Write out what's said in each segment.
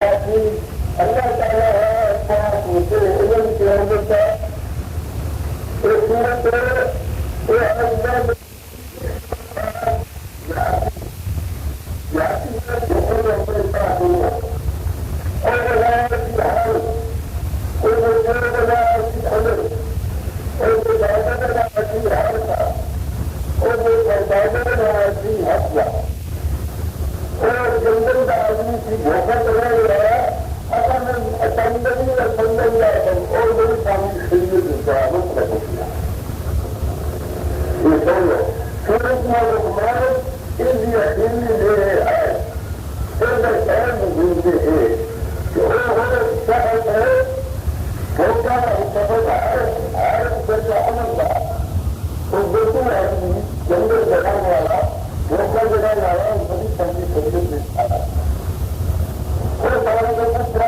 اللہ تعالیٰ ہے پاک ہوتے علم کے اندر کا ایک صورت جنگل کا آدمی کی دھوکہ چلا گیا اچانک اور سندر اور بڑی پانی خریدے دیتا ہے یہ سمجھو سورج میں ہمارے لیے اکیلی لے آئے گھومتے ہیں کہ وہ صحت ہے دھوکہ سفر ہے عمل کا وہ بالکل آدمی جنگل جگانے والا دھوکہ جگانے والا ان سبھی سبزی خریدے دیتا ہے اور سارے کو پوچھا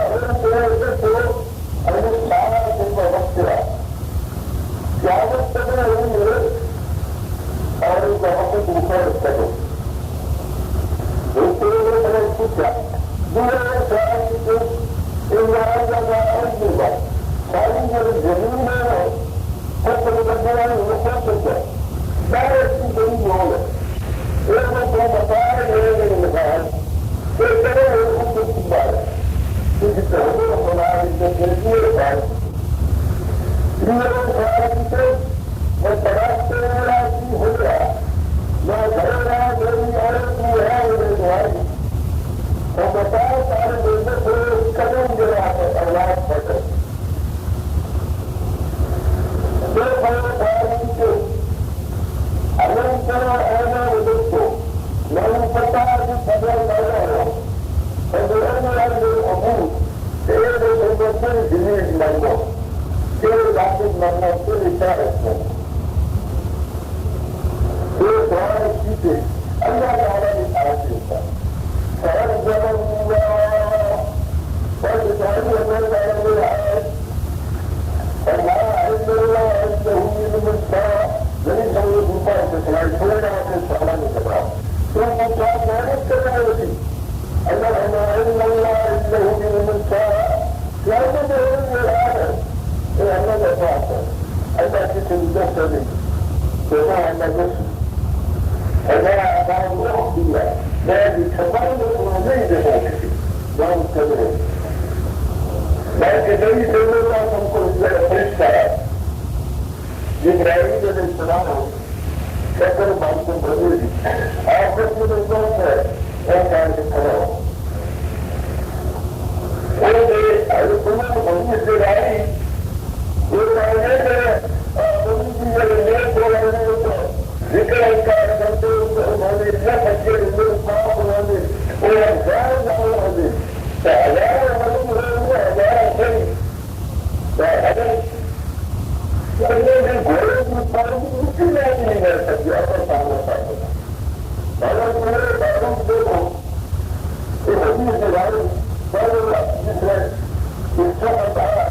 اگر سارا دن کا وقت ہے کیا وقت ہے اور ان کا وقت اوپر کرو پوچھا ساری جو زمین ہے ڈائریکٹ بڑی لوگ ہے ایک کو بتایا گئے مثال ایک طرح بات میں تراشتے والا کی ہو گیا میں گھر رہا میری عورت کی ہے میرے دعائی اور بتاؤ سارے دیکھنے سے قدم گرا ہے اولاد پڑھ دو بڑے ساری کے اگر کرو ایسا ادھر کو میں پتا کہ بدل پیدا ہو اور ابو تیرے دلی لگو تیرے واپس مرنا تیرے کیا رکھتے ہیں یہ دوارا سیتے اللہ تعالیٰ نے ساتھ دیتا سارا جبر ہوا اور بچاری اندر جائے آئے اور ہمارا عزت اللہ عزت ہوئی نمت کا نہیں سمجھے دوپا سے سلائی چھوڑے گا اپنے سہارا نہیں کر رہا تو وہ کیا محنت کر رہے ہوتی اللہ اللہ عزت ہوئی نمت کا کیا تو یہ رہا ہے یہ اللہ کا بات ہے اللہ کی سنجت کر دیں تو وہ اللہ کو اللہ آباد وہ دیا میں بھی چھپائی میں تمہیں نہیں دیکھا کسی جان کر رہے میں کتنی سیلوں کا تم کو فرشتہ ہے جبرائیل علیہ السلام ہو شکر بات کو بھرے دی آپ کو مجھے دوست ہے ایسا کہ کھڑا ہو وہ دے اگر تمہیں کو بھنی سے رائی وہ کہنے کہ بھنی کی جگہ میرے کو رہنے ہوتا ذکر انکار کرتے ہوئے نہ سکے میرے پاپ ہونے اور ہزار نہ ہونے تو ہزار معلوم ہوئے ہزار صحیح تو اگر کرنے میں گھوڑے کی پانی اسی میں نہیں کر سکتی اپنا سامنا پاتا اگر میرے تعلق دیکھو یہ حدیث کے بارے جس نے اس سے بتایا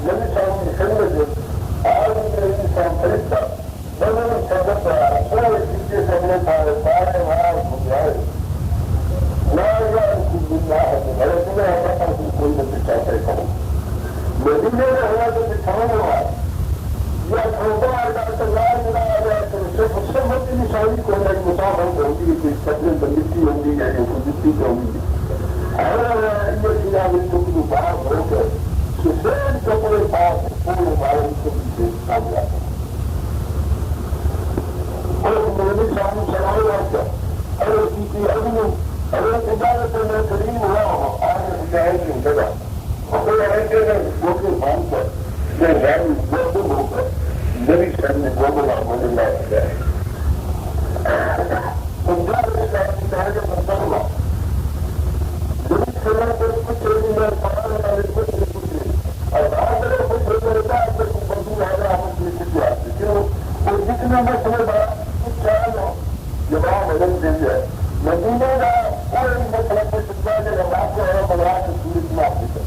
نبی صاحب کی خدمت آج میری صاحب فرشتہ بندر سبق سورے سیدھے سبنے پائے سارے وہاں گزارے نہ بڑے تمہیں ہمارا کوئی نہ پچھاتے کروں مدینے میں ہوا تو پچھاؤں ہوا یا چھوٹا ڈاکٹر لال ملا گیا تو اس سے بڑی نشانی کو ایک مسافر ہوگی کہ سپنے بندی ہوگی یا خودی ہوگی یہ باہر ہو کر سفید کپڑے پاس پورے بارے کو کام جاتا اور میرے سامنے سوال آتا اگر اسی کی ابھی اگر تجارت میں کریم ہوا ہو آج مجاہد کی جگہ اور ایسے میں وہ کے مان کر میں غیر گردم ہو کر میری سامنے گوبلا مجھے لا جائے پنجاب اسلامی چاہے مسئلہ میری سمے پر کچھ میں پڑھنے والے کچھ اور آج کچھ ہوتا ہے تو بدو آ رہا ہوں کسی آتی کیوں اور جتنا میں سمجھ رہا خیال ہو جواب بدل دیجیے مدینے کا کوئی مسئلہ کو سکتا ہے کہ آپ کو ہے بڑھا کے صورت میں آپ کی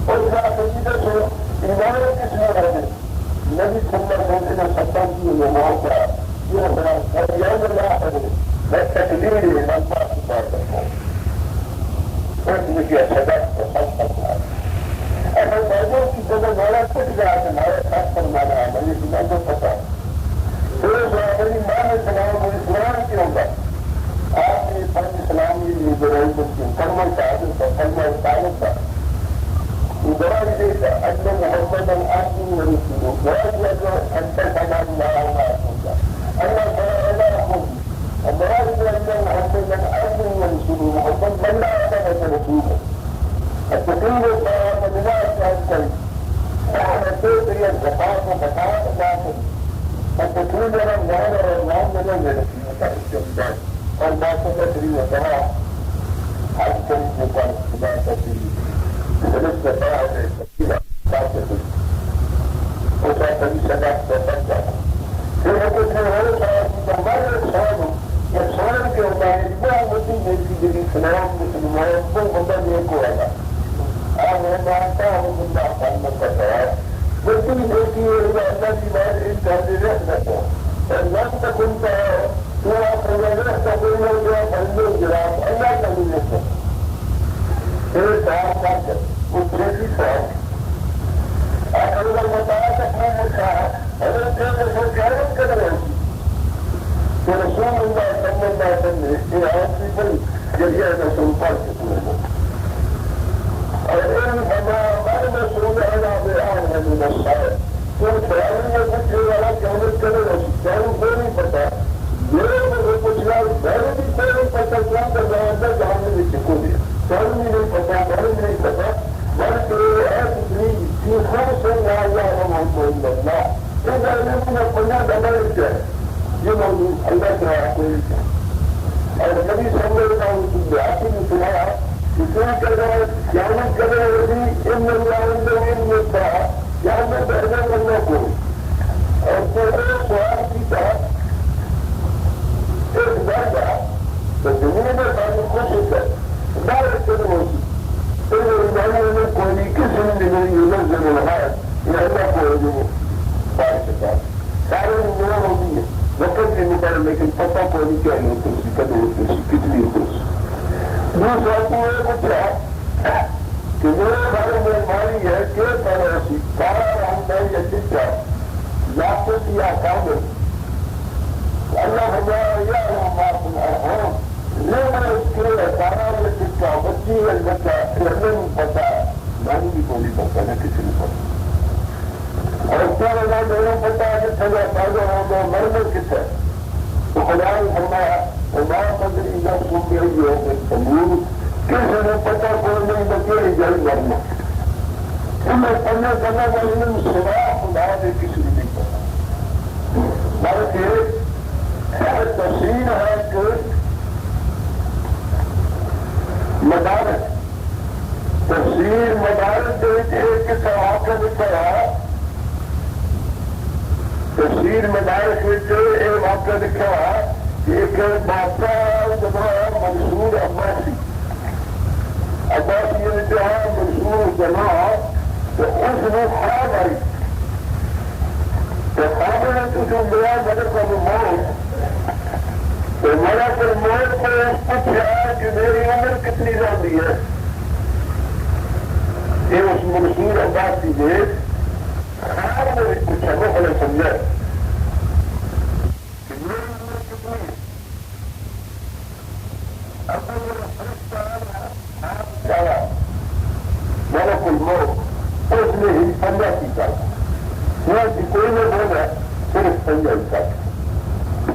اور اس کا طریقے سے عمارت کس میں رہے نبی صلی اللہ علیہ وسلم نے سطح کی نماز کا یہ بڑا سریان اللہ ہے میں تقدیر ہے میں بات کرتا ہوں اس کی صدق کو سچ کرنا ایسا موضوع کی جگہ میرا کچھ گیا کہ میرے سچ فرمانا ہے مجھے تمہیں تو پتا میری ماں نے سلام مجھے سلام کیوں ہوگا آپ نے فرض اسلامی لیبرل کلمہ شہادت کا کلمہ تعلق کا دعا دیتا ان محمد العبد ورسوله واشهد ان محمدا رسول الله الله تعالى يقول المراد ان محمدا عبد ورسوله محمد من لا يعلم رسوله التقرير الصواب بما يشهد احنا تدري الزكاه وزكاه الناس التقرير رمضان رمضان من الجمعه والناس تدري وزكاه حتى يقال ما تدري بالنسبة لها كثيرة تعتقد وتعتقد سبب تفكر في وقت هو تمر الصوم الصوم كما يبقى مدين في الإسلام مثل ما يقول بدل يقول أنا ما أتاه من الله المقدار مدين في الذي لا ينتهي رحلته لم تكن تقول له فالمجرم ألا تقول له ایک بات کرتے دوسری سوال اگر وہ بتایا تکلیف کہا اگر خیرت کر رہے ہیں تو رسول اللہ صلی اللہ علیہ وسلم نے یہ آیت بھی ذریعہ رسول پاک کے سنے اور ان ہمارے رسول اللہ بیان ہے من الشاعر تو خیال میں کچھ والا قیامت کرے گا چاہوں کو نہیں پتا میرے کچھ لوگ میرے بھی کوئی نہیں پتا کیا کر رہا ہے جہاں میں چکو دیا معلوم نہیں پتا معلوم نہیں پتا بلکہ ایسی کی خود سے لا الہ الا اللہ اذا لم نكن دمرت یہ موضوع اللہ تعالی کوئی اور نبی صلی اللہ علیہ وسلم نے سنایا کہ کیا کر رہا ہے قیامت کر رہے ہیں ان اللہ عنده علم الساعہ قیامت پہلے کرنا کوئی اور پہلے سوال کی طرح ایک درجہ تو زمین میں پانی خوش ہے دارت الموت إذا الإمام يقول كسر من ينزل الغاية لأنه يجب فارسة تعالوا من الوضية وقد المقارن لكن فتاق ولكان يكسر كده كتلي يكسر دوسرا قوة مطلع كمية خارج المالية كيف فرسي قرار عن يتجع لا تسيع كامل اللهم يعلم ما في الأرحام لما يذكر قرار الاتكاء بطيء البكاء يعلم فتاة ما نبي قولي فتاة كسر فتاة اور لا يعلم فتاة كتلا فاجر هذا مرمى كتاب وخلال وما تدري نفس بأي يوم تموت كسر فتاة قولي بكير جاي مرمى ثم قلنا كما من الصلاح وهذا كسر فتاة بلکہ التفسير ہے مدارس تفسیر مدارس ایک صحابہ نے کہا تفسیر مدارس ایک واقعہ لکھا کہ ایک بادشاہ جب منصور عباسی نے کہا منصور جماع تو اس نے خواب آئی تو خواب نے تو ملا ملک الموت تو ملک الموت کو پوچھا کہ میری عمر کتنی زیادہ ہے یہ اس منصور عباسی نے خواب میں پوچھا وہ ہمیں سمجھا کہ میری عمر کتنی ہے اب وہ فرشتہ ملک الموت اس نے ہی پنجہ کی چاہتا کوئی نہ بولا صرف پنجہ ہی چاہتا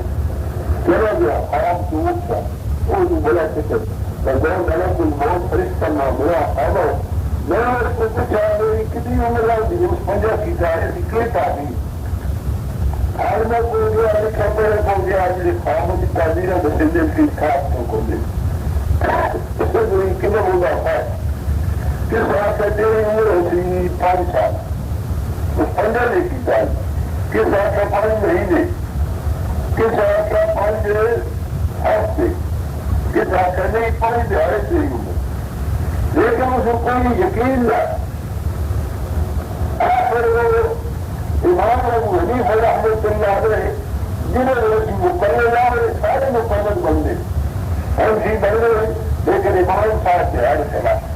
چلا گیا حرام کی اٹھا وہ بولا سکت جب ملک الموت فرشتہ نہ بولا خبر میں اس کو پوچھا میری کتنی عمر آئی اس پنجہ کی چاہے کوئی تعلیم ہر میں بول گیا لکھا میرے بول گیا آج خواب کی تعلیم ہے بسندے کی خواب تو کو دے اس سے جو کتنا ہوگا ہے کس بات کا تیری عمر ہوتی 5 سال اس پنجہ لے کی چاہیے کس بات کا 5 مہینے کس بات کا 5 ہفتے کس بات کا نہیں 5 دہاڑے تیری عمر لیکن اس کو کوئی یقین نہ آخر وہ امام ابو حنیفہ رحمۃ اللہ علیہ جنہوں نے مقرر سارے مقرر بندے ہم جی بن گئے لیکن امام صاحب کے ہر خلاف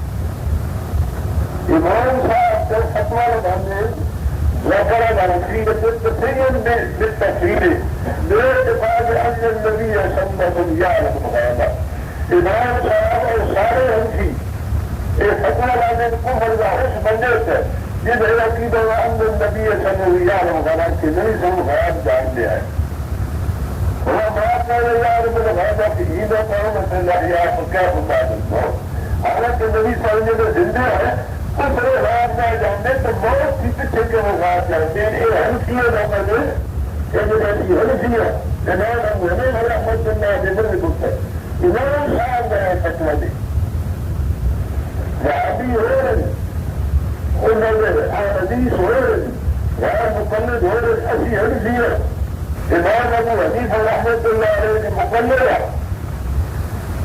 امام صاحب کا فتویٰ لگانے ذکر العقیدة التسلیم بالتفصیل باعتقاد ان النبی صلی اللہ علیہ وسلم امام صاحب اور سارے ہنسی ایک فتویٰ لانے کو مرضا اس بندے سے جن عقیدہ ان النبی صلی اللہ علیہ وسلم کے نبی سے خیال جان لیا ہے وہ بات ہے یار میں بھاجا کہ یہ نہ کرو میں اللہ کو کیا بتا دوں حالانکہ نبی صلی اللہ علیہ وسلم زندہ ہے اس نے رات نہ جاننے تو بہت ہی پیچھے کے وہ رات جانتے ہیں یہ ہنسی ہے نہ کہ جو ایسی ہنسی ہے جناب ہمیں رحمت اللہ جنر میں گفت ہے امام صاحب نے فتویٰ دی وابی ہو رہے انہوں نے حدیث ہو رہے مقلد ہو رہے ایسی ہنسی ہے امام ابو حنیفہ رحمت اللہ علیہ نے مقلد ہے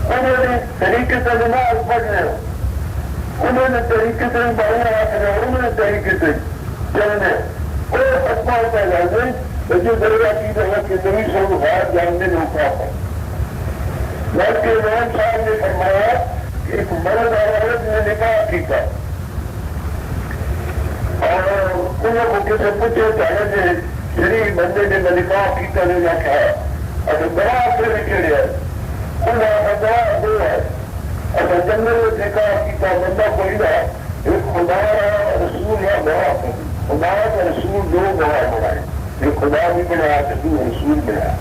انہوں نے طریقے سے نماز پڑھنے انہوں نے طریقے سے بڑھنا رکھنا انہوں نے طریقے سے چلنے کوئی فتویٰ ہوتا ہے جو دریا کی جگہ کے نبی سے باہر جاننے میں اٹھا ہے بلکہ امام صاحب نے فرمایا کہ ایک مرد اور عورت نے نکاح کیا اور انہوں کو کسی پوچھے چاہے کہ شریف بندے نے نکاح کیا نہیں رکھا اگر بڑا سے نکلے انہیں فتویٰ دو ہے اگر جنگل میں نکاح کیا بندہ کوئی نہ ایک خدا رسول یا گواہ خدا کا رسول دو گواہ بنائے ایک خدا بھی بنایا تو دو رسول بنایا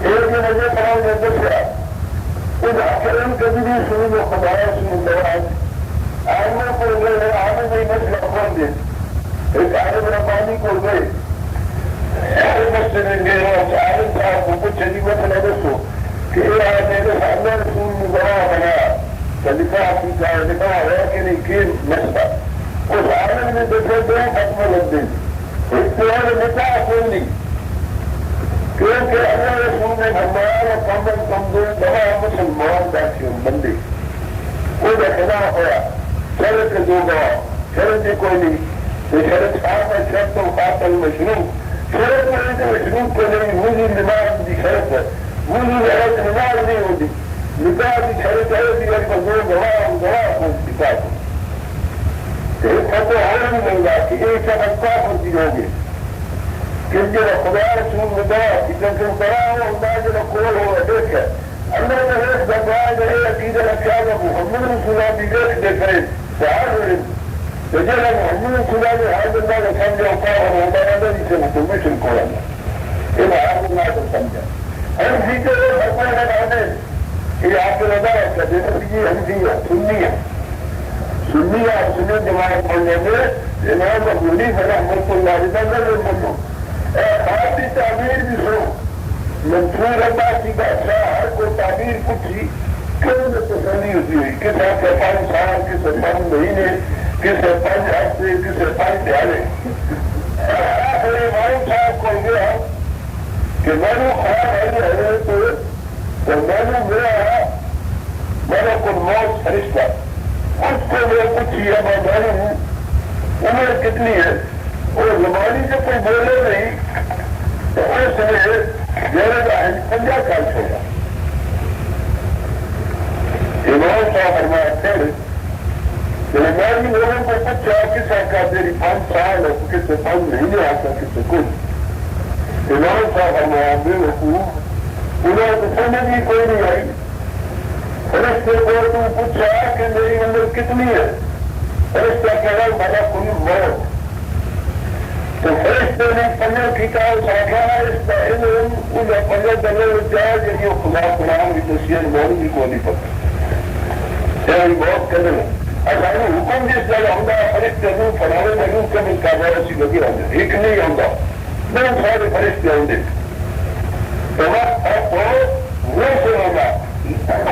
ایک نے مجھے پڑھاؤ نے دسیا ان اکرم کبھی بھی شروع میں خدا رسول گواہ آئمہ کو گئے آنے نہیں مسئلہ کھول دے ایک عالم ربانی کو گئے مسجد میں گئے اور عالم صاحب کو کچھ چلی مسئلہ دسو کہ یہ آنے نے اللہ رسول نے گواہ بنایا تو نکاح کی چاہے نکاح ہے کہ نہیں کہ مسئلہ اس عالم نے دیکھے دو فتوہ لگ دیں ایک تو نکاح کھول نہیں کیونکہ اللہ رسول نے فرمایا کمل کمزور گواہ مسلمان بیٹھے بندے کوئی خدا ہوا شرط کے دو گواہ شرط ہی کوئی نہیں یہ شرط صاحب ہے شرط و قاتل مشروع شرط نہیں تو مشروع کو نہیں وضو نماز کی شرط ہے وضو غلط نماز نہیں ہوتی نکاح کی شرط ہے کہ دو گواہ کو نکاح کو ایک فتویٰ ہر نہیں مل رہا کہ ایک شخص کافر ہوتی ہوگی کیونکہ خدا رسول نے کہا کہ جب کرا ہو انداز کول ہو دیکھ ہے اللہ نے ایک دفعہ گئے عقیدہ رکھا کہ محمد رسول اللہ بھی دیکھ دیکھ رہے سہار جب محمد رسول اللہ نے حاضر اللہ کا سمجھا کہا اور ہوتا ہے جسے مطمئن کو رہنا یہ حاضر اللہ کو سمجھا ہم سیکھے ہوئے فتویٰ لگانے کہ آپ کے رضا کا دیکھ لیجیے ہم سی ہے سنی اور سنی جماعت پڑھنے میں امام ابو حنیفہ رحمۃ اللہ علیہ نے بولو خاصی تعبیر بھی سنو منصور اللہ کی بادشاہ ہر کو تعبیر پوچھی کیوں نہ تسلی ہوتی ہوئی کسے کے 5 سال کسے 5 مہینے کسے 5 ہفتے کسے 5 دیہڑے آخر امام صاحب کو گیا کہ میں نے خواب ہے تو میں نے میرا ملک الموت فرشتہ اس کو میں پوچھی اب میں ہوں عمر کتنی ہے اور زمانی سے کوئی بولے نہیں تو اس نے میرے کا 50 سال چھوڑا امام صاحب فرمایا پھر میں بھی لوگوں کو پوچھا کس کا میری 5 سال اور کس سے 5 مہینے آتا کس سے کچھ امام صاحب فرمایا بے وقوف انہیں تو سمجھ ہی کوئی نہیں آئی فرشتے کو تم پوچھا کہ میری عمر کتنی ہے فرشتہ کہہ رہا بڑا کوئی موت تو فرشتے نے پنجر کھینچا ساکھا اس کا علم انہیں پنجر دلے جائے جب یہ خدا قرآن کی تصویر موڑ بھی کو نہیں پتا یعنی بہت قدر ہے اچھا حکم جس جگہ ہوتا ہے فرشتے نو فلانے میں نو کم اس کا بہت سی لگی ہوتا ہے ایک نہیں ہوتا بہت سارے فرشتے ہوتے تو اب تو وہ سے ہوگا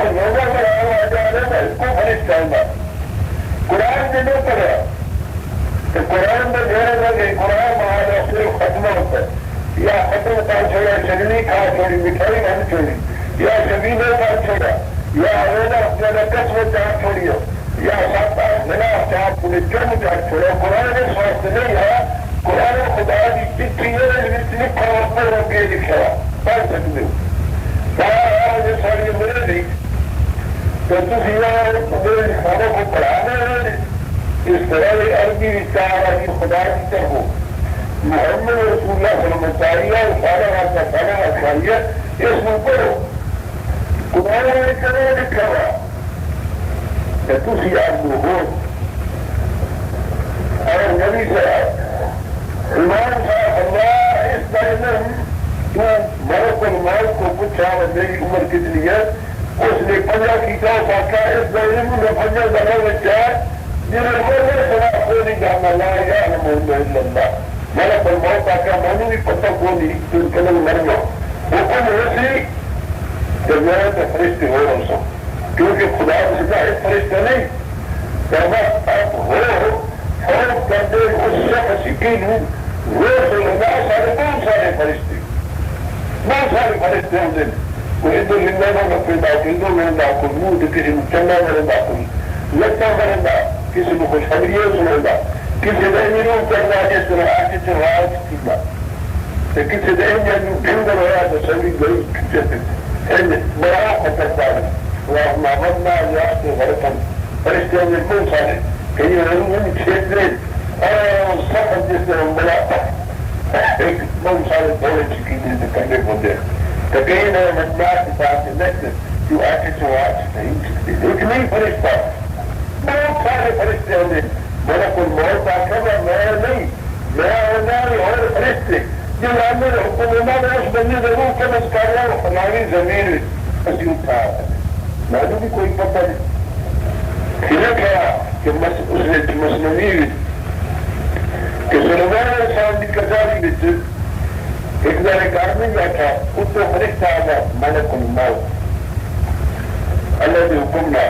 لوگوں کو آ جانے میں اس کو فرشتہ ہوگا قرآن سے نہیں پڑھا تو قرآن میں میرے لگے قرآن مہاجا صرف ختم ہوتا ہے یا ختم کا چھوڑا شگنی کھا چھوڑی مٹھائی بن چھوڑی یا شبینے کا چھوڑا یا اولا اپنے قسم چاہ چھوڑی ہو یا 7-8 منا چاہ پورے چم چاہ چھوڑا قرآن میں سوچ نہیں ہے قرآن خدا کی چٹھی ہے لکھا پر روکے لکھا پڑھ سکتے ہو ساری میرے بھی تو تھی میرے لکھانوں کو پڑھانا ہے اس طرح عربی چار کی خدا کی طرف محمد رسول اللہ صلی اللہ علیہ وسلم سارا آپ کا سارا اچھائیے اس اوپر خدا نے کرے لکھا ہوا کہ تھی آپ ہو اور نبی صاحب امام صاحب اللہ اس دائم تو ملک الموت کو پوچھا میری عمر کتنی ہے اس نے پنجا کیا کہا اس دائم نے پنجا دفعہ بچا جنہیں مرنے سنا کو نہیں جانا لا یعلم الا اللہ ملک الموت کا مانو بھی پتہ کو نہیں تو ان کے لئے مرنا حکم ایسی کہ میں تو فرشتے ہو رہا ہوں کیونکہ خدا سے کا ایک فرشتہ نہیں کہ آپ ہو خوف کرتے اس شخص کی وہ سارے بہت سارے فرشتے ہوں دن کوئی ادھر لنگانوں میں پیدا ہندو میں داخل منہ کسی میں چنڈا میں داخل لگتا کرنا کسی کو خوشخبریاں سنانا کسی دہنی روح کرنا جس طرح آج چراج کی بات کسی دہنی جو بھنگر ہوا تو سبھی گئی بڑا خطرتا ہے وہ محمدنا یاد کے غرفن فرشتے میں کون سارے کئی رنگوں چھیترے اور سفر جس طرح بڑا ایک بہت سارے دولے چکی جیسے کرنے کو دے تو کہیں نہ مجموعات کے ساتھ لیکن جو آج چراج نہیں چکتے ایک نہیں فرشتہ بہت سارے فرشتے ہوتے ملک الموت آخر میں نہیں میں اور فرشتے جن آدمی حکم نے اس بندے ضرور کے مسکار رہا فلانی زمین اسی اٹھا میں نے بھی کوئی پتہ نہیں کھلے کیا کہ اس نے مسلمی کہ سلمان انسان کی کچاری بچ ایک دار ایک آدمی بیٹھا اس کو فرشتہ آگا ملک الموت اللہ کے حکم نہ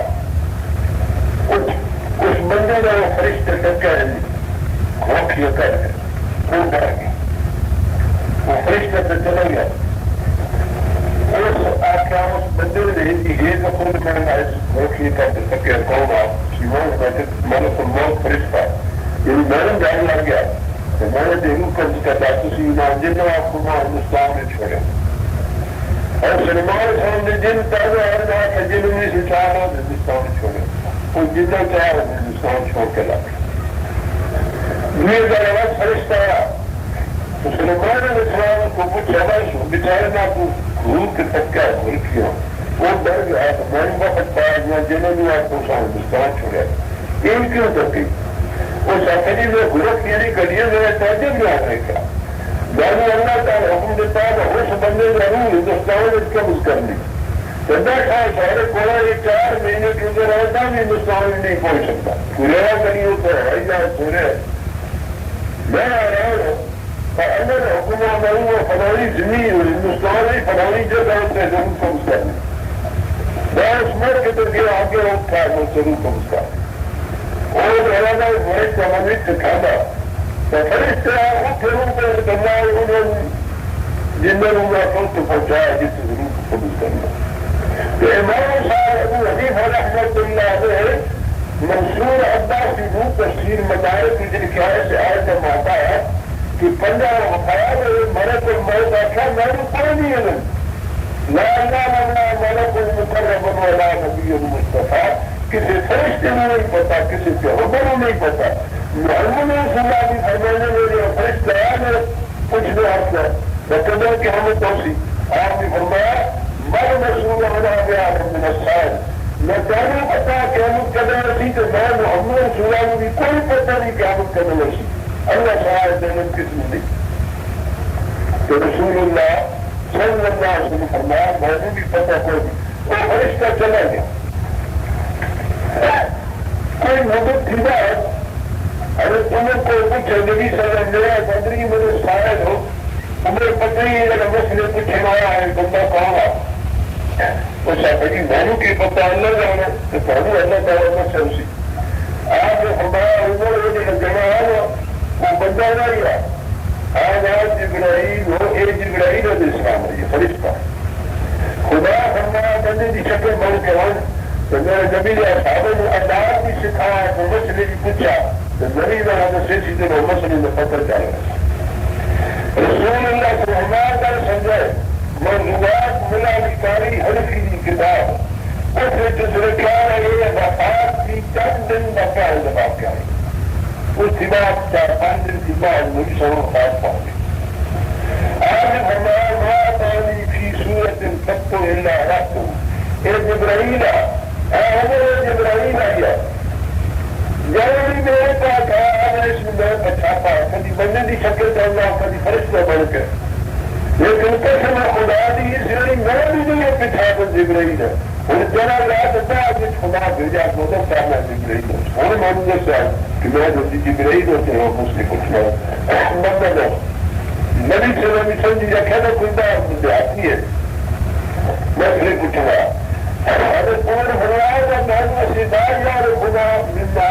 اس بندے کا وہ فرشتہ ٹکا ہے کھوکھیا کر ہے کون ڈر گیا وہ فرشتہ سے چلا گیا اس آخیا اس بندے نے یہ تو خود کرنا ہے کھوکھیا کر سکے کون آپ سیمان بیٹھے ملک الموت فرشتہ یعنی میں نے جان لگ گیا تو میں نے دیکھوں کم کا داتو سی ایمان جن آپ کو وہاں ہندوستان میں چھوڑا اور سلمان صاحب نے جن تازہ ہر جہاں کا جن میں سے چاہا ہندوستان میں چھوڑا وہ جتنا چاہا ہندوستان چھوڑ کے لاکھ یہ دروازہ فرشتہ آیا تو سلمان علیہ السلام کو پوچھا بیچارے نہ تو گھول کے تک کیا گھول کیا وہ ڈر گیا تو میں نے وقت پایا جنہوں نے آپ کو ہندوستان چھوڑا ان کیوں تکی وہ سفری میں گرک یعنی گڑیے میں تعجب میں آنے کا یعنی اللہ تعالیٰ حکم دیتا ہے اس بندے ضرور ہندوستان میں قبض کر لی چندہ خان سارے کوڑا یہ 4 مہینے کے اندر رہتا بھی ہندوستان میں نہیں پہنچ سکتا پورا کری ہوتا ہے ہوائی جہاز سونے میں آ رہا ہوں اندر حکومت کروں وہ فلانی زمین ہندوستان میں فلانی جگہ سے ضرور قبض کر لی میں اس مر کے تو گیا آگے اٹھا وہ ضرور قبض کر لی اور ارادہ بڑے سمجھ سکھانا تو فرشتہ اٹھے پر کرنا انہوں جن میں کو تو پہنچایا جس سے ضرور قبول کرنا تو امام صاحب ابو حنیفہ رحمۃ اللہ علیہ منصور عباس کی روح تفسیر مدارک کی جن کیا سے آئے کا ماتا ہے کہ پنجا خیال ملک الموت آخیا میں نے کوئی نہیں ہے لا الہ الا ملک المقرب ولا نبی المصطفیٰ کسی فرشتے میں نہیں پتا کسی کے حکم میں نہیں پتا محمد رسول اللہ کی فرمانے میں فرشتہ آیا پوچھنے آپ کا بقدر کہ ہمیں توسی آپ نے فرمایا مر رسول اللہ گیا من السائل میں جانوں پتا کہ ہم قدر رسی تو میں محمد رسول اللہ کی کوئی پتہ نہیں کہ ہم قدر رسی اللہ صاحب جنت کس میں نہیں تو رسول اللہ صلی اللہ علیہ وسلم فرمایا میں نے بھی پتہ کوئی وہ فرشتہ چلا گیا کوئی مدد تھی بات اگر تمہیں کوئی پوچھے نبی صلی اللہ علیہ وسلم بدری میں شاید ہو تمہیں پتہ ہی اگر مسئلے پوچھے آیا ہے بندہ کہاں گا وہ صاحب مانو کی پتہ اللہ جانا تو پہلو اللہ تعالیٰ میں سے اسی آپ نے فرمایا عمر یہ جمع آیا وہ بندہ نہ گیا آج جبرائیل وہ ایک جبرائیل علیہ السلام ہے یہ فرشتہ خدا فرمایا بندے کی شکل بڑھ کے تو میں نبی صاحب نے اداب بھی سکھایا تو مسئلے بھی پوچھا تو نبی نے سیدھے وہ مسئلے میں پتہ چل رہا رسول اللہ صلی اللہ علیہ وسلم سمجھائے موضوعات ملا لکھاری حنفی کی کتاب اس جس نے کیا ہے وفات کی چند دن بقا دباؤ کیا ہے اس کے بعد 4-5 دن کے بعد مجھ سے وفات پہنچ گئی آج ہمارا ما پانی کی صورت تک الا رکھو اے جبرائیل جبرائیل آیا جب بھی میرے پاس آیا اس میں میں بچاتا کبھی بندے کی شکل کرنا کبھی فرشتہ بن کے لیکن قسم خدا دی اس لیے میں بھی نہیں پچھا کر جبرائیل ہے اور جنا رات بعد خدا بھیجا مدد کرنا جبرائیل اور ماننے سے کہ میں جو جبرائیل ہوتے ہیں اس کے کچھ نہ مطلب نبی صلی اللہ علیہ وسلم یا کہنا کوئی بات مجھے آتی ہے میں پھر کچھ رہا ارے کون بنایا گا میں سدار یار خدا ملنا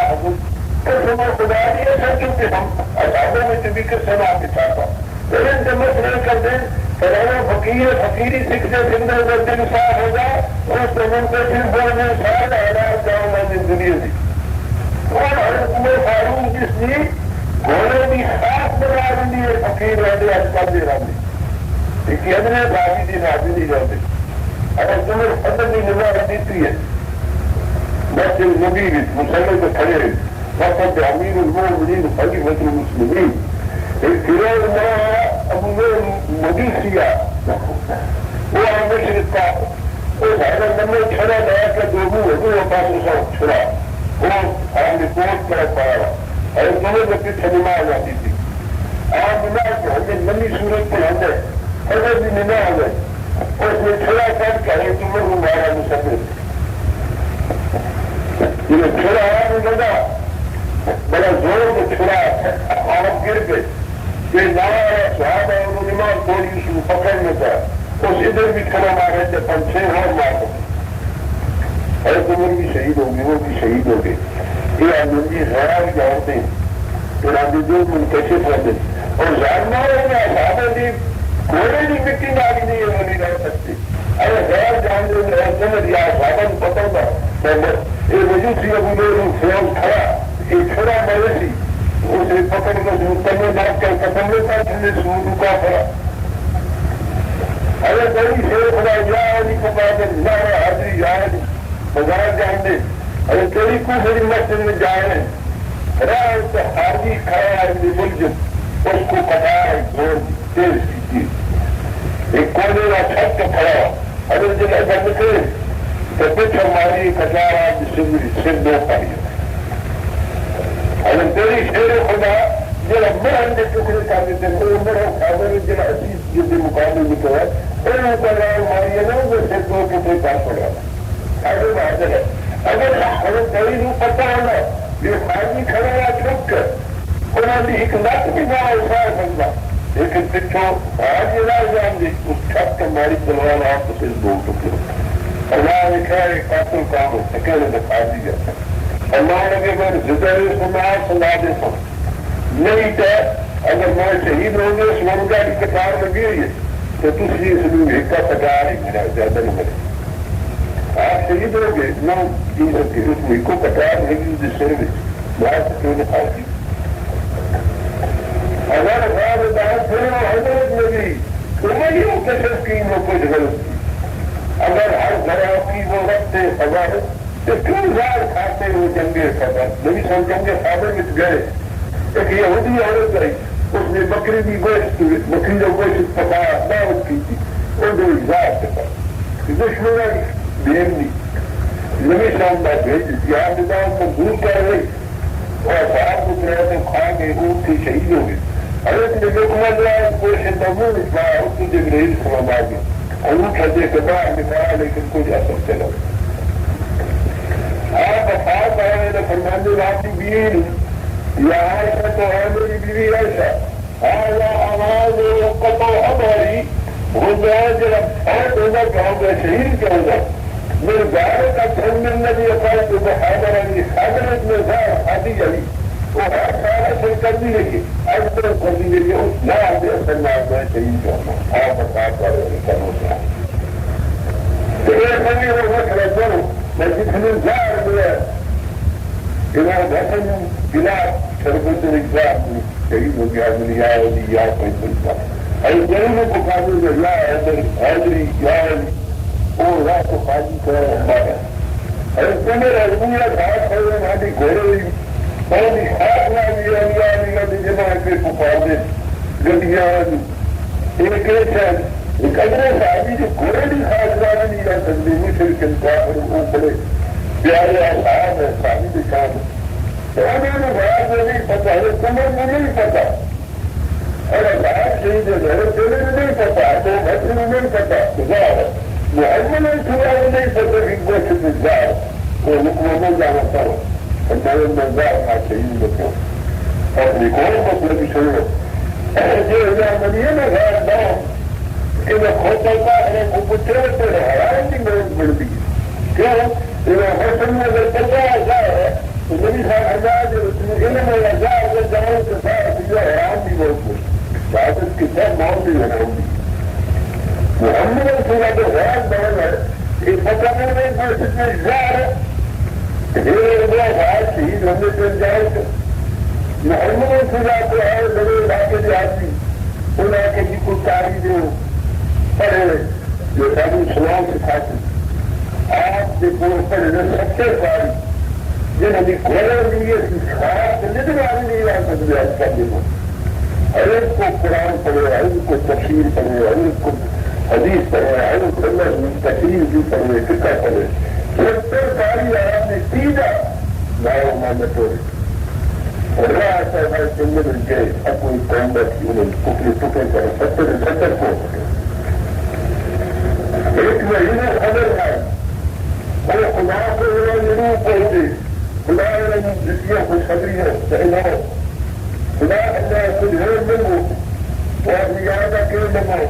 قسم خدا دی ایسا کیونکہ ہم اصحابوں میں بھی قسم آپ کے چاہتا لیکن جب مسئلہ کر دیں فلانا فقیر فقیری سکھتے سکھتے اگر دل صاف ہوگا اس زمین پہ دل بولنے سال حالات جاؤں میں دنیا دی اور حضرت عمر فاروق جس نے گھوڑے بھی خاص بنا دیے فقیر رہتے اجکل دے رہتے ایک ادنے بھاگی دی نازی نہیں رہتے اگر تمہیں فضل نہیں نظر دیتی ہے بس نبی مسلم کو کھڑے وقت امیر المؤمنین خلیفۃ المسلمین ایک فیروز مولانا ابو مجوسیہ وہ مشرق کا اس حضرت نمبر چھڑا گیا کہ دو پاس اسا چھڑا وہ ہم نے کوٹ کر پایا اور دونوں کے پیچھے نماز آتی تھی آپ نماز کو ہمیں نمی صورت پر ہمیں حضرت بھی نماز ہے اس نے چھڑا کر کرے تمہیں وہ مارا مسلم یہ چھڑا آنے لگا بڑا زور میں چھڑا آپ گر گئے یہ نارا صحابہ اور نماز کوئی اس کو پکڑنے کا اس ادھر بھی کھڑا مارے تھے 5-6 اور مار اور عمر بھی شہید ہوگی وہ بھی شہید ہو گئے یہ آنندی غیر جانتے ہیں پھر آدھی جو منکشف ہوتے اور ظالمہ ہو گیا صحابہ دی گھوڑے کی مٹی ماری نہیں ہے نہیں رہ سکتی ارے غیر جانتے ہیں سمجھ یا صحابہ کو پتہ تھا یہ وجود سی ابو لوگ فیوز کھڑا یہ کھڑا مویسی اسے پکڑ کر تمہیں بات کر قسم کا تم نے سور کا پڑا ارے بڑی شیر خدا یا علی کو بات نہ حاضری یا علی بازار جان دے ارے تیری کو بڑی مسجد میں جائے راہ حاضری کھڑا ہے ملزم اس کو پتا ہے زور تیز کی ایک کونے کا چھت کا کھڑا اگر جب ایسا نکلے تو کچھ ہماری کچارا سر دو پائی اگر تیری شیر خدا جب مرحن کے ٹکڑے کر دیتے ہیں وہ مرحن کھانے جب عزیز جب مقابل نکل ہے اور وہ قرار ماری ہے نا وہ سر دو ٹکڑے کر پڑا اگر بہتر ہے اگر ہمیں تیری نو پتہ ہونا یہ خالی کھڑا ہے چھپ کر انہوں نے ایک لکھ بھی نہ ایسا سمجھا لیکن پچھو آج یہ نہ جان دی اس چھپ کے ماری تلوار آپ کو صرف 2 ٹکڑے اللہ نے کہا ایک قاتل کام ہو اکیلے دکھا دی جاتا اللہ نے کہ میں زدر سماع صلاح دیتا ہوں نہیں تو اگر میں شہید ہوں گے اس مرگا کی کتار لگی ہوئی ہے تو تسی اس لیے ایک کا پٹار ہی میرا زیادہ نہیں ملے آپ شہید ہوں گے نہ جی سکتے اس میں کو پٹار لگی جس سے بات کیوں نہ پاتی اگر بعد بات پھر حضرت نبی تمہیں کشف کی وہ کچھ غلط کی اگر ہر گھر کی وہ رکھتے خبر تو کیوں زار کھاتے وہ جنگے خبر نبی صاحب جنگے خبر میں گئے ایک یہودی عورت آئی اس نے بکری کی گوشت بکری جو گوشت پکایا دعوت کی تھی اور جو زار کے پاس دشمنوں کی بھیڑنی نبی صاحب نے بھیج دیا دعوت کو دور کر رہی اور صاحب کو کہا تو کھا گئے اونٹ کی شہید ہو گئی حضرت نے حکمت رہا گوشت تمور اٹھا اس کو جبرائیل سلام آ گئی اونٹ ہدے کے بعد نکالا لیکن کچھ اثر چلا آپ افاد آئے تو فرمانے راتی بین یا عائشہ تو ہے میری بیوی عائشہ آیا آواز وقت و ہماری وہ جائے جب فوت ہوگا کہوں گا شہید کہوں گا میرے بارے کا تھن ملنا بھی اپائے تو بحادر علی حضرت میں زار حادی علی وہ ہر سارا سے کر دی لگی اب تو کر دی لگی اس نہ آدھے اثر نہ آدھے شہید کہوں گا آپ افاد کرو کرو سا تو یہ سمی وہ وقت رہتا ہوں میں جتنے زار ملے امام حسن بلا شربت الاقرام شہید ہو گیا ملیا علی یا کوئی سلطہ اور ضرور کو قابل یا حیدری یا علی اور رات کو خالی کرا تمہیں رجویا خاص ہوئے ہماری گھوڑے بہت ہی خاص نہ بھی اللہ جمع کے پکار دے گڈیاں ایک اگلے صحابی جو گھوڑے بھی خاص گانے نہیں رہ سکتے مشر کے وہ بڑے پیارے صاحب ہے صحابی کے شان تو انہوں نے بڑا میں نہیں پتا ہے تمہیں میں نہیں پتا اور صاحب شہید گھر چلے میں نہیں پتا تو بچے میں نہیں پتا محمد چھوڑا وہ نہیں پتا کہ گوشت میں جاؤ وہ حکموں جانا پڑو ہمارے مزار نہ شہید لکھو اپنی کون مسئلہ کی چھوڑو جو منیے میں غیر داؤں کہ میں خود چلتا ہے وہ پچھلے سے حیران کی محنت بڑھتی کیوں حسن میں اگر 50,000 ہے تو میری صاحب 1000 علم میں 1000 جاؤں کے ساتھ جو حیران بھی بہت کچھ شہادت کی سب موت بھی حیران بھی محمد رسول اللہ کے غیر دور ہے کہ پتہ نہیں گوشت میں زار شہید ہونے سے جائے تو محمد رسول اللہ کو ہے بڑے علاقے کے آدمی ان علاقے کی کوئی کاری جو پڑھے جو سب سلام سکھاتے آپ کے پور پڑھے سب سے ساری جن ابھی گھوڑے لیے خراب زندگی آنے نہیں آ سکتے آج کا دن ہر ایک کو قرآن پڑھے ہر ایک کو تفسیر پڑھے ہر ایک کو حدیث پڑھے ہر ایک کو تقریر بھی پڑھے فقہ پڑھے سب سے ساری آپ نے سیدھا لاؤ مانت ہو اور ایسا ہے چندر کے اپنی قوم کی انہیں ٹکڑے کرے 70 کو ایک مہینے خبر ہے اور خدا کو ضرور پہنچے خدا جتنی خوشخبری ہے کہنا خدا اللہ کچھ ہے ملو اور یاد کے لگو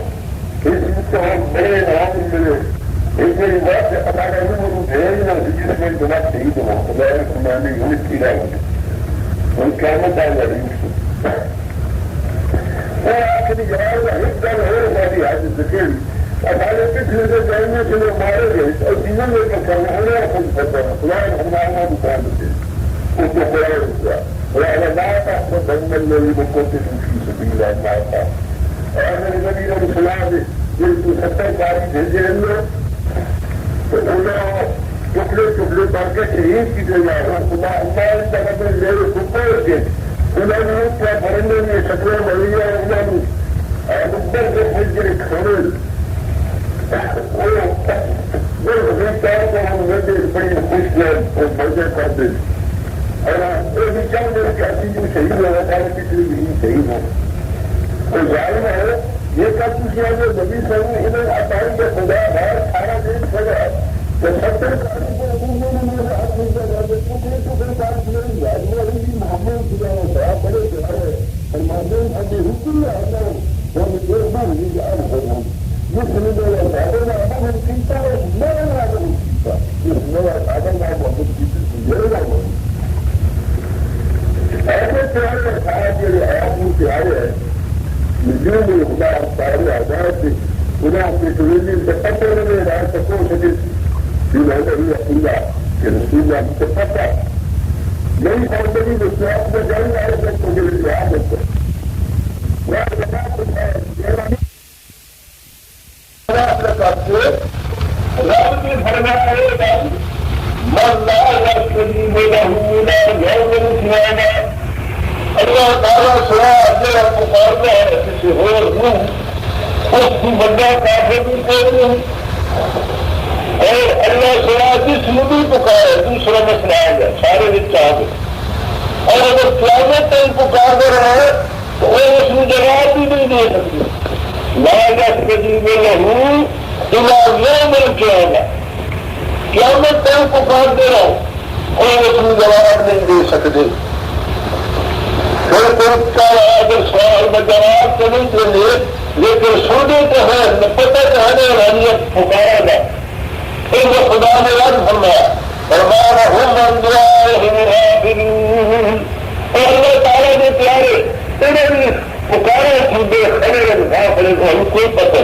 اس کو ہم بڑے نام ملے ایک میری بات سے پتا کرنے کو بھیجنا جس میں جناب شہید ہوا خدا نے یونٹ کی رہا ان قیامت آ جا رہی وہ آخری جواب ایک دن ہو ساری حاضر ذکری ہمارے پچھلے سے جاننے سے لوگ مارے گئے اور جنہوں نے کرنا ہونا خود پتا خدا ہمارا دکان سے اس کو خدا رکھا خدا اللہ کا کو بندن لوگ کو خوشی سے بھی رہا تھا اور میرے نبی نے سنا دے جن کو 70 باری بھیجے ہیں تو انہوں ٹکڑے ٹکڑے کر کے شہید کی جگہ خدا اللہ طرف میں میرے کپڑ کے انہوں نے کیا بھرنے میں شکلیں بڑھیا انہوں نے مقدر کے پھر کے کھڑے بڑی خوش اور بڑے کر دے اور شہید ہوا تھا پچھلی بھی شہید ہو تو ظاہر ہے یہ سب کچھ ہے جو نبی صاحب نے انہیں اٹھائی کے خدا باہر سارا دن کھڑا تو 70 محمد خدا ہوتا بڑے پیارے اور محمد ابھی حکم آتا ہوں یہ سمجھے ہم چنتا ہے میرا نام چنتا اس میرا سادن نام محمد کی میرا نام ایسے پیارے صاحب جو آدمی پیارے ہیں جو بھی خدا سارے آزاد سے خدا اپنی ٹویلی سے پتہ میں رہ سکو سکے اللہ کہ رسول اللہ کو پتہ نہیں پہنچی تو سیاست میں جائیں آئے تک تو مجھے یاد ہوتا رب کی فرمائے گا من لا يستجيب له لا يوم القيامة اللہ تعالیٰ سنا اپنے پکارتا ہے کسی اور روح اس کی بندہ کافر بھی کہتے ہیں اور اللہ سنا جس میں بھی پکارے دوسرا مسئلہ آ گیا سارے بچہ آ گئے اور اگر قیامت تک پکار کر رہا ہے تو وہ اس میں جواب بھی نہیں دے سکتی لا يستجيب له الا يوم القيامة قیامت تک پکار دے رہا ہوں اور اس میں جواب نہیں دے سکتے اگر سوال میں جواب تو نہیں دیں گے لیکن سونے تو ہے پتہ چاہنے والی پکارا گا پھر وہ خدا نے رد فرمایا فرمایا اور اللہ تعالیٰ نے پیارے انہوں نے پکارے سوندے کھڑے کو ہم کوئی پتہ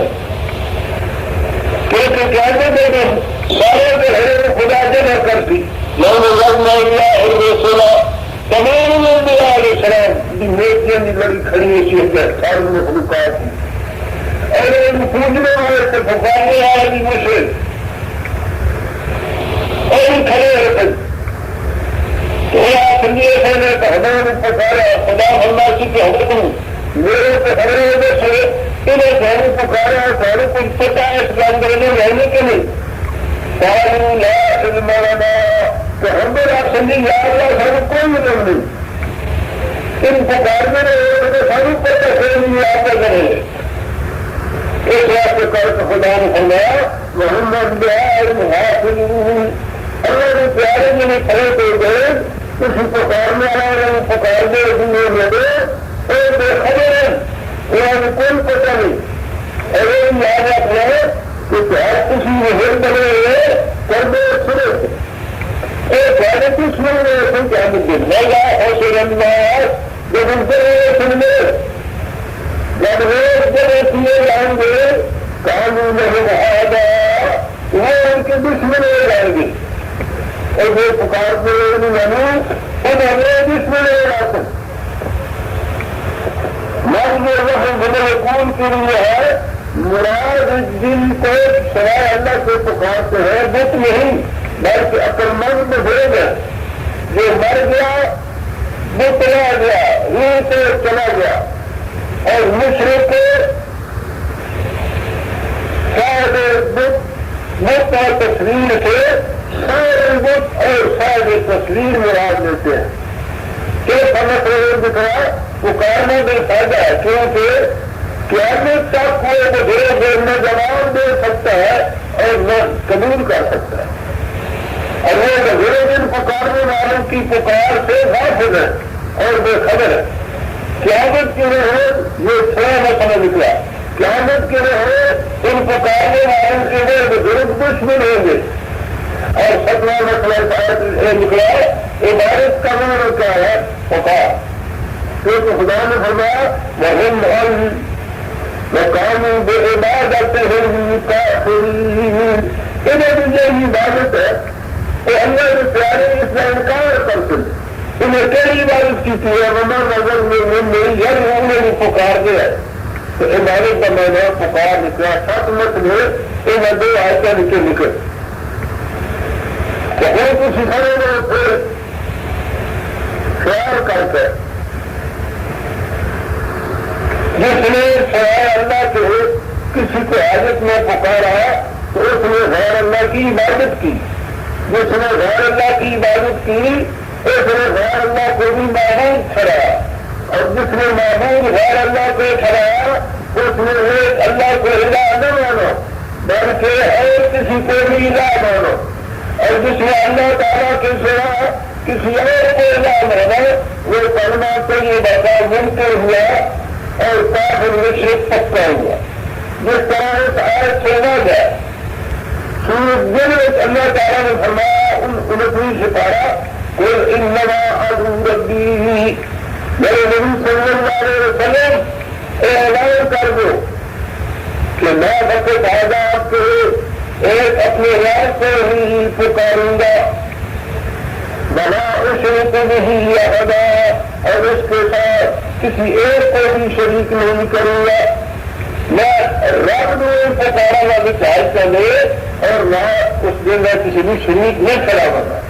کیونکہ کہتے تھے سارے کے خدا جمع کرتی لوگ لگنا اللہ اور رسولہ تمام انبیاء علیہ السلام نیکیاں کی لڑی کھڑی ہوئی ہے سارے میں خلوقات کی اور ان پوجنے والے سے پکارنے والے بھی مشرک اور کھڑے ہوتے تو سنجے سے نے خدا نے پکارا خدا اللہ کی حضرت ہوں میرے پکڑے ہوئے سے انہیں سانو پکارا سانو کچھ پتا ہے اسلام کرنے رہنے کے لیے سانو لا علم لنا کہ ہم بھی آپ سمجھیں یا اللہ سانو کوئی علم نہیں ان پکارنے رہے تو سانو پتا ہے نہیں آپ کا کرے اس واسطے کر کے خدا نے فرمایا محمد المحافظون اللہ نے پیارے میں کھڑے ہو گئے کسی پکارنے والے پکار دے دنیا میں دے اور بے خبر ہے کوئی پتہ نہیں اگر یاد رکھنا ہے کہ پیار کسی محل بنے ہوئے کر دے سنے ایک پیارے کس میں ایسے کیا مدد لگا ایسے رنگار جب ان سے سننے جب روز جب کیے جائیں گے قانون نہیں آگا وہ ان کے دشمن ہو جائیں گے اور وہ پکارتے نہیں جانا ان ہمیں دشمن ہو جاتے بدل کے لیے ہے مراد جن کو سوائے اللہ سے پکارتے ہیں بت نہیں بلکہ عقل مند لوگ ہیں جو مر گیا وہ چلا گیا روح سے چلا گیا اور مشرق بت اور تصویر سے سارے بت اور سارے تصویر مراد لیتے ہیں کہ سمجھ رہے دکھا پکارنے میں فائدہ ہے کیونکہ قیامت تک کوئی بغیر دیر میں جواب دے سکتا ہے اور نہ قبول کر سکتا ہے اور وہ بغیر دن پکارنے والوں کی پکار سے حافظ ہے اور بے خبر ہے قیامت کے رہے یہ تھوڑا مسئلہ نکلا قیامت کے رہے ان پکارنے والوں کے لیے بزرگ دشمن ہوں گے اور ستواں مسئلہ نکلا عبادت کا معنی کیا ہے پکار کیونکہ خدا نے فرمایا وَهُمْ وَقَامُوا بِعِبَادَتِهِمْ كَافِرِينَ انہیں بھی یہ عبادت ہے کہ اللہ نے پیارے اس کا انکار کرتے انہیں کئی عبادت کی تھی وَمَا نَظَرْ مِنْ یعنی انہیں بھی پکار دیا تو عبادت کا معنی پکار نکلا سات مت میں انہیں دو آیتیں نکل کہ وہ تو سکھانے میں پھر خیال کرتے جس نے سوائے اللہ کے کسی کو حاجت میں پکارا تو اس نے غیر اللہ کی عبادت کی جس نے غیر اللہ کی عبادت کی اس نے غیر اللہ کو بھی معبود ٹھہرایا اور جس نے معبود غیر اللہ کو ٹھہرایا اس نے ایک اللہ کو الہ نہ مانو بلکہ اور کسی کو بھی الہ مانو اور جس نے اللہ تعالیٰ کے سوا کسی اور کو الہ مانا وہ کلمہ سے یہ بتا ممکن ہوا اور کافر مشرک پکا ہوا جس طرح اس آیت سنا گیا سورج دل اللہ تعالیٰ نے فرمایا انتویں سپارہ قل انما ادعو ربی میرے نبی صلی اللہ علیہ وسلم اعلان کر دو کہ میں وقت آزاد کے ایک اپنے رات کو ہی پکاروں گا بنا اشرک نہیں احدا اور اس کے ساتھ کسی ایک کو بھی شریک نہیں کروں گا میں رب کو پکارا گا بچائے چلے اور میں اس دن میں کسی بھی شریک نہیں کھڑا ہوگا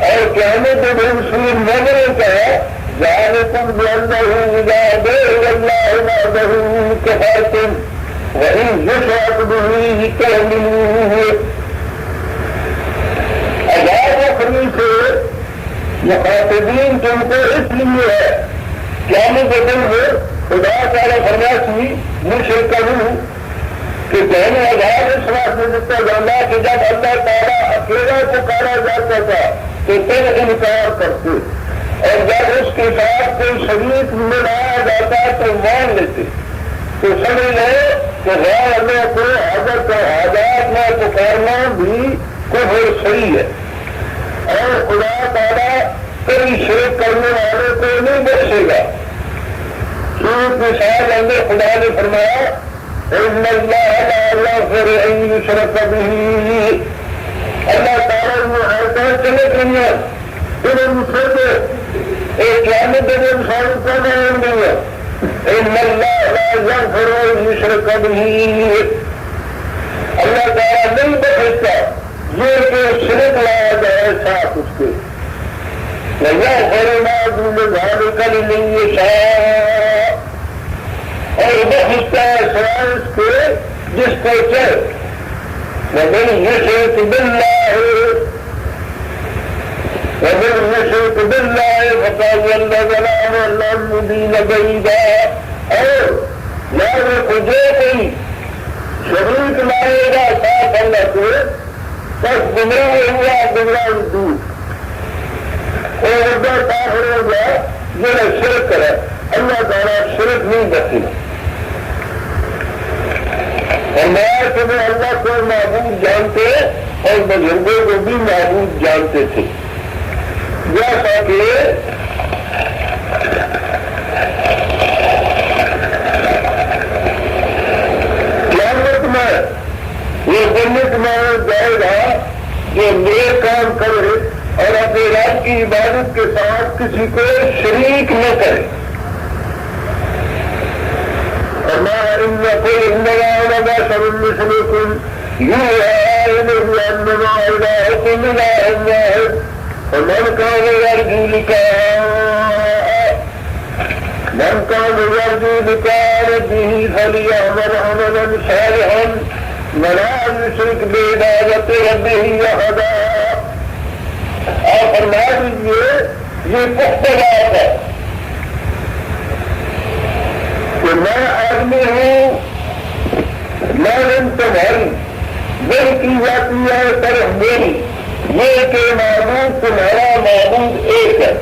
اور کہنے تو بھی رسول مومن کا ہے ذالکم بأنه إذا دعوا الله وحده كفرتم وإن يشرك به تؤمنون عذاب اخری سے مخاطبین تم کو اس لیے ہے قیامت کے دن میں خدا تعالیٰ فرمایا مشرک ہوں کہ کہنے عذاب اس واسطے دیتا جانا کہ جب اللہ تعالیٰ اکیلا پکارا جاتا تھا تو پھر انکار کرتے اور جب اس کے ساتھ کوئی شریک ملایا جاتا تو مان لیتے تو سمجھ لے کہ غیر اللہ کو حضرت حاجات میں پکارنا بھی کفر صحیح ہے اور خدا تعالیٰ کئی شرک کرنے والے کو نہیں بخشے گا سورۃ نساء اندر خدا نے فرمایا ان اللہ لا یغفر ان یشرک به اللہ تعالیٰ نے ایسا چلے دنیا انہیں مشرک ایک قیامت دن انسان کا نام دیا ان اللہ لا یغفر ان یشرک به اللہ تعالیٰ نہیں بخشتا یہ کہ شرک لایا جائے ساتھ اس کے کل نہیں اور وہ حصہ سائنس کے جس کو چل ومن يشرك بالله فقد ضل ضلالا مبينا بعيدا اور یاد رکھو جو کوئی شریک لائے گا ساتھ اللہ کو بس گمراہ ہوا گمراہ دور اور اگر کافر ہوگا جو شرک کرے اللہ تعالیٰ شرک نہیں بچے ہمارے تمہیں اللہ کو معبود جانتے اور بزرگوں کو بھی معبود جانتے تھے جیسا کہ قیامت میں یہ جنت میں جائے گا جو نیک کام کرے اور اپنے رب کی عبادت کے ساتھ کسی کو شریک نہ کرے ومن كان يرجو لقاء ربه فليعمل عملا صالحا ولا يشرك بعبادة ربه أحدا آپ فرما دیجیے یہ پختہ بات ہے کہ میں آدمی ہوں میں تمہاری دل کی جاتی ہے طرف میری یہ کہ معبود تمہارا معبود ایک ہے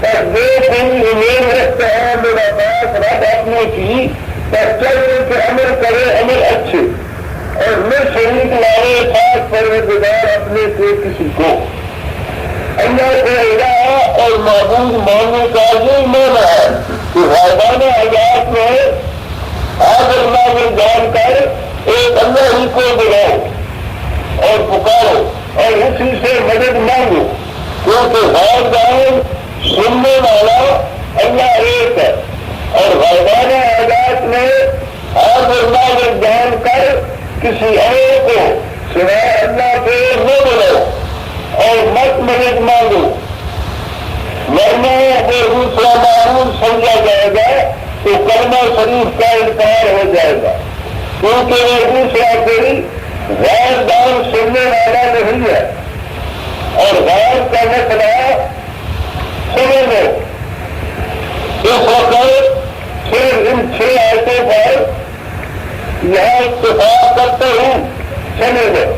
پر جو کوئی امید رکھتا ہے میرا پاس رب اپنے کی پر چلے کہ عمل کرے عمل اچھے اور میں شریک لائے خاص پروردگار اپنے سے کسی کو اللہ کے الہ اور معبود ماننے کا یہ معنی ہے کہ غائبانہ حیات میں حاضر ناظر جان کر ایک اللہ ہی کو بلاؤ اور پکارو اور اسی سے مدد مانگو کیونکہ غائب دان سننے والا اللہ ایک ہے اور غائبانہ حیات میں حاضر ناظر جان کر کسی اور کو سوائے اللہ کے نہ بلاؤ اور مت مدد مانگو ورنہ اگر دوسرا معبود سمجھا جائے گا تو کلمہ شریف کا انکار ہو جائے گا کیونکہ وہ دوسرا کوئی غیر دان سننے والا نہیں ہے اور غیر کا مسئلہ سمجھ لو اس وقت صرف ان 6 آیتوں پر یہاں اتفاق کرتے ہوں سمجھ لو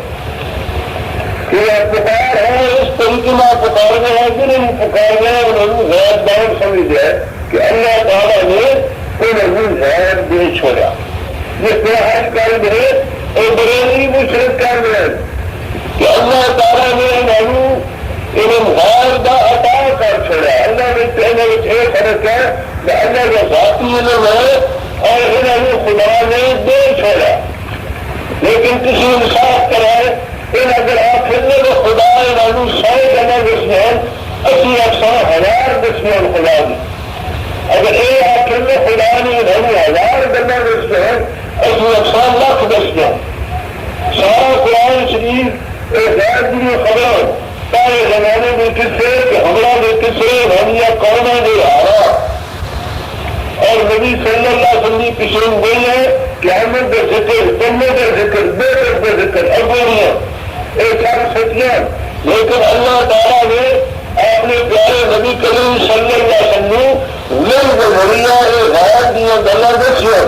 کہ پکار ہے اس طریقے میں پکارنے ہے کہ نہیں پکارنے انہوں نے غیر دان سمجھ ہے کہ اللہ تعالیٰ نے انہوں غیر دے چھوڑا جس نے حج کر دے اور بریلی مشرک کر دے کہ اللہ تعالیٰ نے انہوں غیر دا عطا کر چھوڑا اللہ نے کہنے میں فرق ہے کہ اللہ کا ذاتی علم ہے اور انہوں خدا نے دے چھوڑا لیکن کسی انصاف کرائے ان اگر آپ وہ خدا انہوں 100 جگہ دسیاں اسی 100,000 دسیاں خدا دی اگر یہ آپ خدا نے انہوں 1000 جگہ دسیاں اسی 100 لاکھ دسیاں سارا قرآن شریف ایک غیر دنیا خبر سارے زمانے میں کسے کہ حملہ میں کسے ہمیا قومیں دے آرہا اور نبی صلی اللہ علیہ وسلم پیشن گئی ہے کہ احمد در ذکر تمہیں در ذکر بے در ذکر اگوڑیاں ایک ساتھ ستیاں لیکن اللہ تعالیٰ نے اپنے پیارے نبی کریم صلی اللہ علیہ وسلم لن ذریعہ غیر دیا گلہ دسیا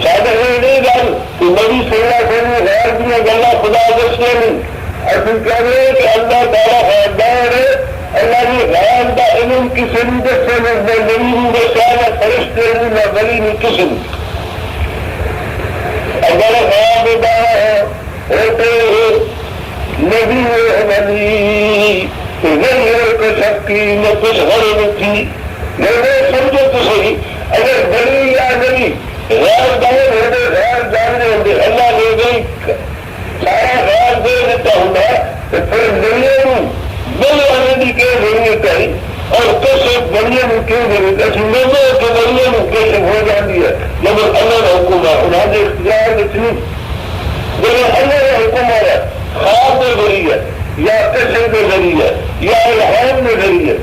سادہ نہیں گل کہ نبی صلی اللہ علیہ وسلم غیر دیا گلہ خدا دسیا نہیں اصل کہہ رہے ہیں کہ اللہ تعالیٰ خیردار ہے اللہ نے غیر دا علم کسی نہیں دسے نہ نبی نہیں دسیا نہ فرشتے نہیں نہ ولی نہیں کسی نہیں اگر غیر دا ہے نبی ولی غیر کو سب کی نہ کچھ غرض تھی نہیں سمجھو تو صحیح اگر ولی یا نبی غیر دانے ہوتے غیر جاننے ہوتے اللہ نے گئی سارا غیر دے دیتا ہوں تو پھر نبیوں بل آنے کے ذریعے کہیں اور کیسے بڑھیا میں کیوں دے کیسے نبی کے بڑھیا میں کیسے ہو جاتی ہے جب اللہ نے حکم ہے انہوں نے اختیار اتنی جب اللہ نے حکم آیا خواب میں ذریعہ یا کسی کے ذریعے یا الہام میں ذریعے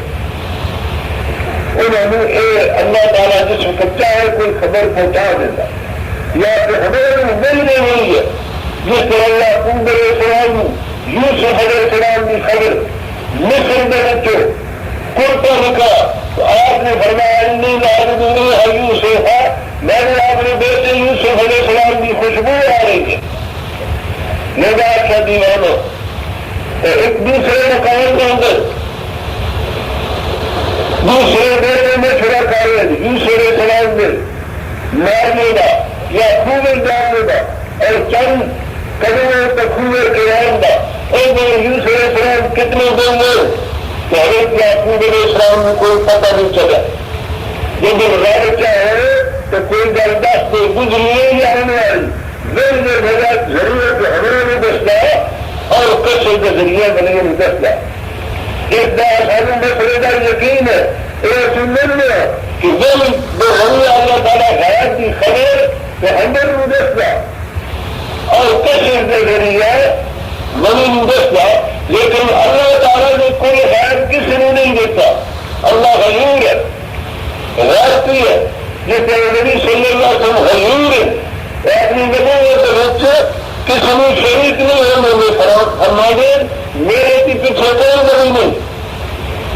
انہوں نے اللہ تعالیٰ جس وقت چاہے کوئی خبر پہنچا دیتا یا کہ ہمیں ملنے نہیں ہے جس طرح اللہ علیہ السلام یوسف علیہ السلام کی خبر مصر میں بچوں کرتا لکھا تو آپ نے فرمایا یوسف ہے میں نے اپنے بیٹے یوسف علیہ السلام کی خوشبو آ رہی ہے نگاہ کا دیوانہ ایک دوسرے مکان کے اندر دوسرے بیٹے میں چھڑا کر دوسرے سلام میں مارنے کا یا خوبے جاننے کا اور چند قدموں تک خوبے قیام کا اور دوسرے سلام کتنے دیں گے تو حضرت یعقوب علیہ السلام میں کوئی پتہ نہیں چلا جب غیر چاہے تو کوئی گل دس دے گزریے یا آنے والی دل میں بھیجا ضرورت ہمیں بھی دستا اور کسی کے ذریعے بنے نہیں دستا ایک بار سانو مسئلے کا یقین ہے یہ سننے میں کہ دل بے اللہ تعالیٰ غیر کی خبر تو ہمیں نہیں دستا اور کسی کے ذریعے بنے نہیں دستا لیکن اللہ تعالیٰ نے کوئی غیر کسی نے نہیں دیتا اللہ غیور ہے غیرتی ہے جس طرح نبی صلی اللہ علیہ وسلم غیور ہے اپنی نبوت کے کسی نے شریک نہیں ہے میں فرما دے میرے کی پیچھے کوئی نبی نہیں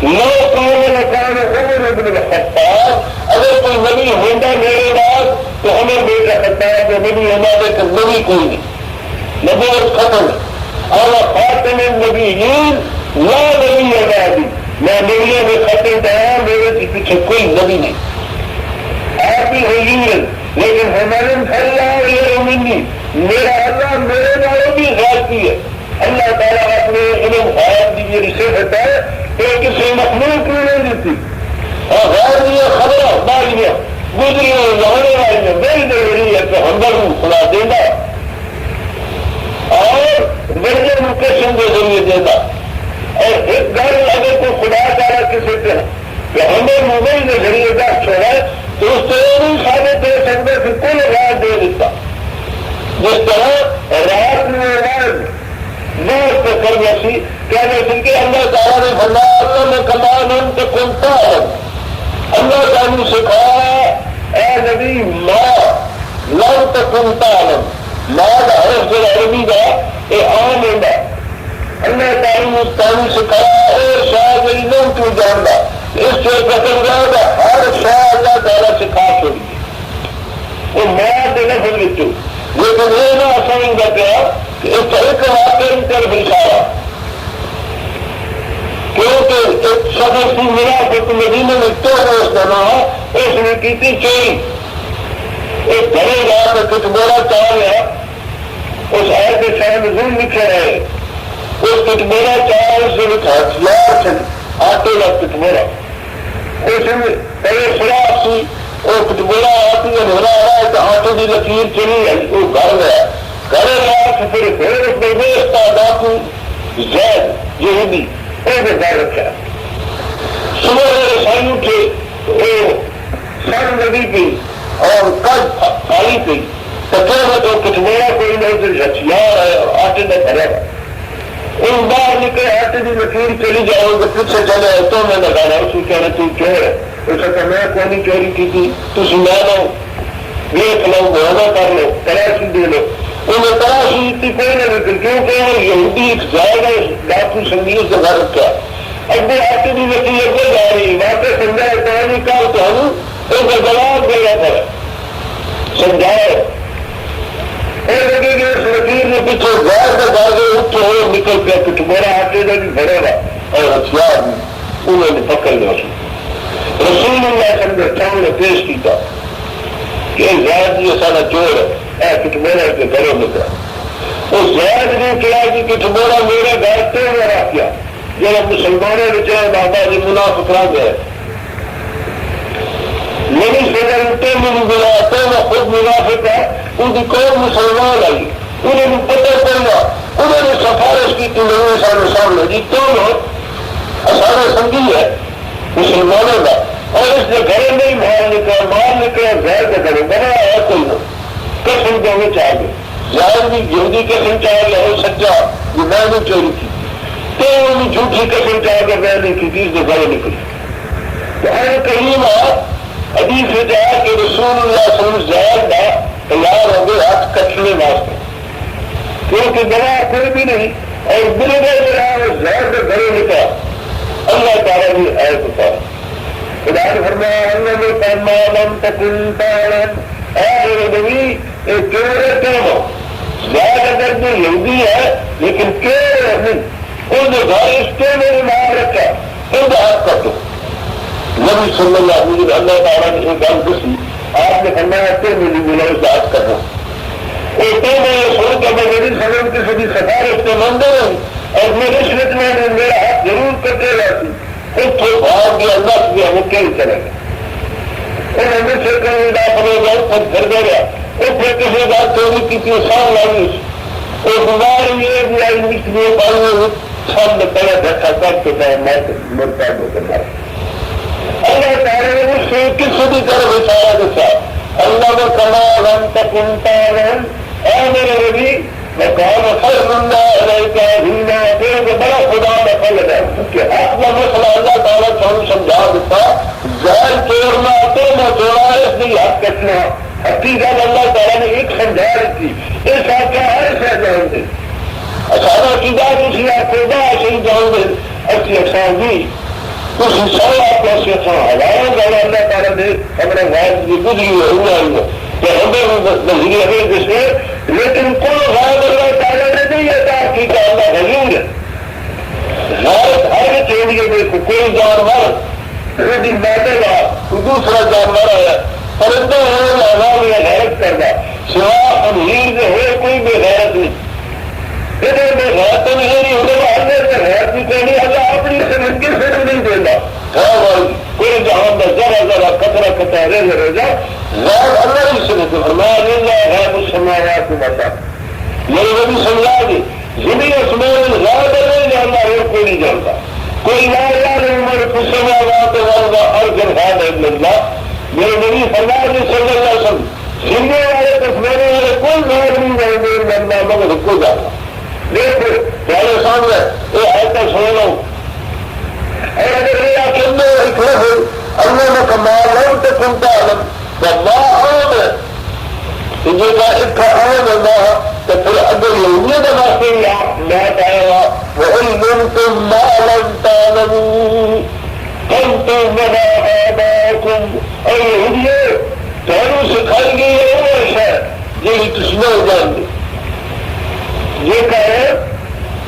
لو کون مکان عمر ابن الخطاب اگر کوئی نبی ہوتا میرے بعد تو ہمیں بیٹا خطاب جو نبی ہمارے کا نبی کوئی نہیں نبوت ختم اور خاتم النبیین لا نبی آبادی میں نبیوں میں ختم کہا میرے کے پیچھے کوئی نبی نہیں آپ ہی حضور لیکن ہمارے اللہ علیہ میرا اللہ میرے نالوں بھی غالبی ہے اللہ تعالیٰ اپنے علم غائب کی یہ صفت ہے کہ کسی مخلوق میں نہیں دیتی اور غیر دیا خبریں باریاں گزری ہونے والی میری ضروری ہے کہ ہم خدا دے گا اور میرے مقصد کے ذریعے دے گا اور ایک گھر اگر کوئی خدا تعالیٰ کسی پہ کہ ہمیں موبائل کے ذریعے دس چھوڑا تو اس سے یہ نہیں ثابت دے سکتے کہ کل رات دے دیتا جس طرح رات میں رات نور پہ کرنا سی کہنے سی کہ اللہ تعالیٰ نے فرمایا اللہ نے کمان ہم تو کنتا ہے اللہ تعالیٰ نے سکھایا اے نبی ماں لن تو کنتا علم ماں کا حرف جو عربی کا یہ عام ہے اللہ تعالیٰ نے سکھایا اے شاید علم کیوں جاننا اس سے قتل گا ہر شاید اللہ تعالیٰ سکھا چھوڑی وہ ماں کے لفظ بچوں لیکن یہ نہ آسان کا کیا کہ اس ایک واقعہ ان طرف اشارہ کیونکہ ایک شخص کی ملا کہ مدینے میں تو دوست کرنا ہے اس نے کی تھی چوری ایک بڑے رات میں کچھ بڑا چاہ لیا اس آئے کے شاہ نظور لکھے رہے اس کچھ بڑا چاہ اس سے لکھا ہتھیار سے آٹے کا کچھ بڑا اس میں پہلے شراب سی وہ کچھ بڑا آتی ہے بھرا رہا ہے تو آٹے کی لکیر چلی ہے وہ گھر گیا گھر گیا تو پھر اس میں بیچتا ڈاکو زید یہودی ایسے گھر رکھا صبح میرے سائن اٹھے وہ سن ندی پہ اور کل خالی پہ تو کہہ تو کچھ بڑا کوئی نہیں ہتھیار ہے اور آٹے میں بھرا ہے ان باہر نکلے آٹے کی لکیر چلی جاؤ گے پیچھے چلے تو میں لگانا اس کو کہنا تو کیا ہے اس کا میں کونی چوری کی تھی تو سنا لو دیکھ لو بہانا کر لو تلاشی دے لو انہیں تلاشی اتنی کوئی نہ نکل کیونکہ وہ یہودی ایک جائے گا ڈاکو سنگیز کا گھر رکھا اب وہ آٹے کی لکیر اگر جا رہی واقع سمجھائے کہانی کال تو ہم ان کا جواب دیا تھا سمجھائے لگے گی اس لکیر نے پیچھے غیر کا داغے اٹھے ہوئے نکل گیا کچھ میرا آٹے کا بھی بھرے گا اور ہتھیار بھی انہوں نے پکڑ لیا رسول اللہ سمجھے چاہوں نے پیش کیا کہ زید یہ سارا چور ہے اے کچھ میرا کے گھروں میں گیا اس زید نے کیا کہ کچھ میرا میرے گھر تو میرا کیا جب مسلمانوں نے چاہے بابا جی منافق رہ گئے میری سجن تو میری بلا تو میں خود منافق ہے ان کی قوم مسلمان آئی انہوں نے پتہ چلا انہوں نے سفارش کی کہ میرے سامنے جی تم سارے سنگی ہے مسلمانوں کا اور اس نے گھر نہیں مال نکلا غیر کا گھر بنا ہے کوئی نہ قسم دینے چاہیے ظاہر بھی یہودی قسم چاہ گیا ہو سچا کہ میں نے چوری کی، تو وہ جھوٹی قسم چاہ کر میں نے کی تھی، دفعہ نکلی۔ تو ہر کریم حدیث سے کہا کہ رسول اللہ صلی اللہ علیہ وسلم ظاہر نہ تیار ہو گئے ہاتھ کٹنے واسطے، کیونکہ گواہ کوئی بھی نہیں، اور بلے بلے ظاہر سے گھرے نکلا۔ اللہ تعالیٰ نے آیت اتاری، خدا نے فرمایا اللہ نے فرمایا لم تکن تعلم، اے میرے نبی ایک چورے کیوں ہو، ظاہر اگر جو یہودی ہے لیکن چور نہیں، ان نے گھر اس کے میرے مار رکھا، خود ہاتھ کر دو۔ نبی صلی اللہ علیہ وسلم اللہ تعالیٰ نے ایک گل دسی، آپ نے فرمایا کہ میری ملا بات کرنا، میں یہ سوچ کر میں میری سمجھ کسی بھی سفارش کے مندر ہوں اور میرے رشوت میں نے میرا ہاتھ ضرور کرتے رہتی، اس کو بھاگ گیا اللہ سے ہمیں کیوں چلے گا، اور ہمیں سے کہیں داخلے جاؤ پھر گھر گیا، اور پھر کسی بات چوری کی تھی سان لائی، اور بیمار یہ بھی آئی نکلی پانی سامنے پہلے دھکا کر کے میں مرتا ہو کر مارا۔ اللہ تعالیٰ نے اس سے کسی بھی طرح بچایا دسا، اللہ کو کمال تک انتظام، اے میرے نبی مقام خیر اللہ علیہ کا ہینا دے بڑا خدا نے پھل ہے کہ آپ کا مسئلہ اللہ تعالیٰ کو سمجھا دیتا، ظاہر چورنا تو نہ چورا اس لیے ہاتھ کٹنا، حقیقت اللہ تعالیٰ نے ایک سمجھا دی تھی، اس آپ کا ہر سے جان دے اچھا عقیدہ دوسری آپ کو ایسے ہی جان دے اچھی اقسام بھی کچھ حصہ آپ کو ہزاروں کا اللہ تعالیٰ نے ہمارے غائب کی گزری ہوئی ہے کہ ہمیں نظریے ہوئے جس میں، لیکن کوئی غائب اللہ تعالیٰ نے نہیں ہے کہ اللہ حضور ہے، غائب ہر چیز میں کوئی جانور لیکن بیٹھے گا دوسرا جانور ہے، پرندے ہوئے لہٰذا میں غیرت کرنا سوا امیر جو ہوئے کوئی بے غیرت نہیں، لیکن بے غیرت تو نہیں ہونے والے سے غیرت بھی کہنی اللہ اپنی سمجھ کے سے نہیں دینا، کوئی جہاں میں ذرا ذرا قطرہ قطرہ رہ جا غیر اللہ ہی سے نہیں فرمایا غیر السماوات والارض، میرے نبی سمجھا دی زمین اسمان غیر نہیں جانتا اور کوئی نہیں جانتا، کوئی لا الہ الا اللہ فی السماوات والارض ارجل خان ابن اللہ، میرے نبی فرمایا صلی اللہ علیہ وسلم زندے والے تسمینے والے کوئی غیر نہیں جانتے اللہ مگر کو جانتا۔ دیکھو تمہارے سامنے یہ آیت سن لو، اور اگر یہ آخر میں لکھے ہو اللہ نے کمال لم تکن تعلم واللہ عالم، یہ کا ایک عالم اللہ تو پھر اگر یہودیت واسطے بات آئے گا وعلمتم ما لم تعلموا کنتم ولا آباؤکم، اور یہودیت تمہیں سکھائی گئی ہے وہ ہے یہ کسی نے جان دی، یہ کہے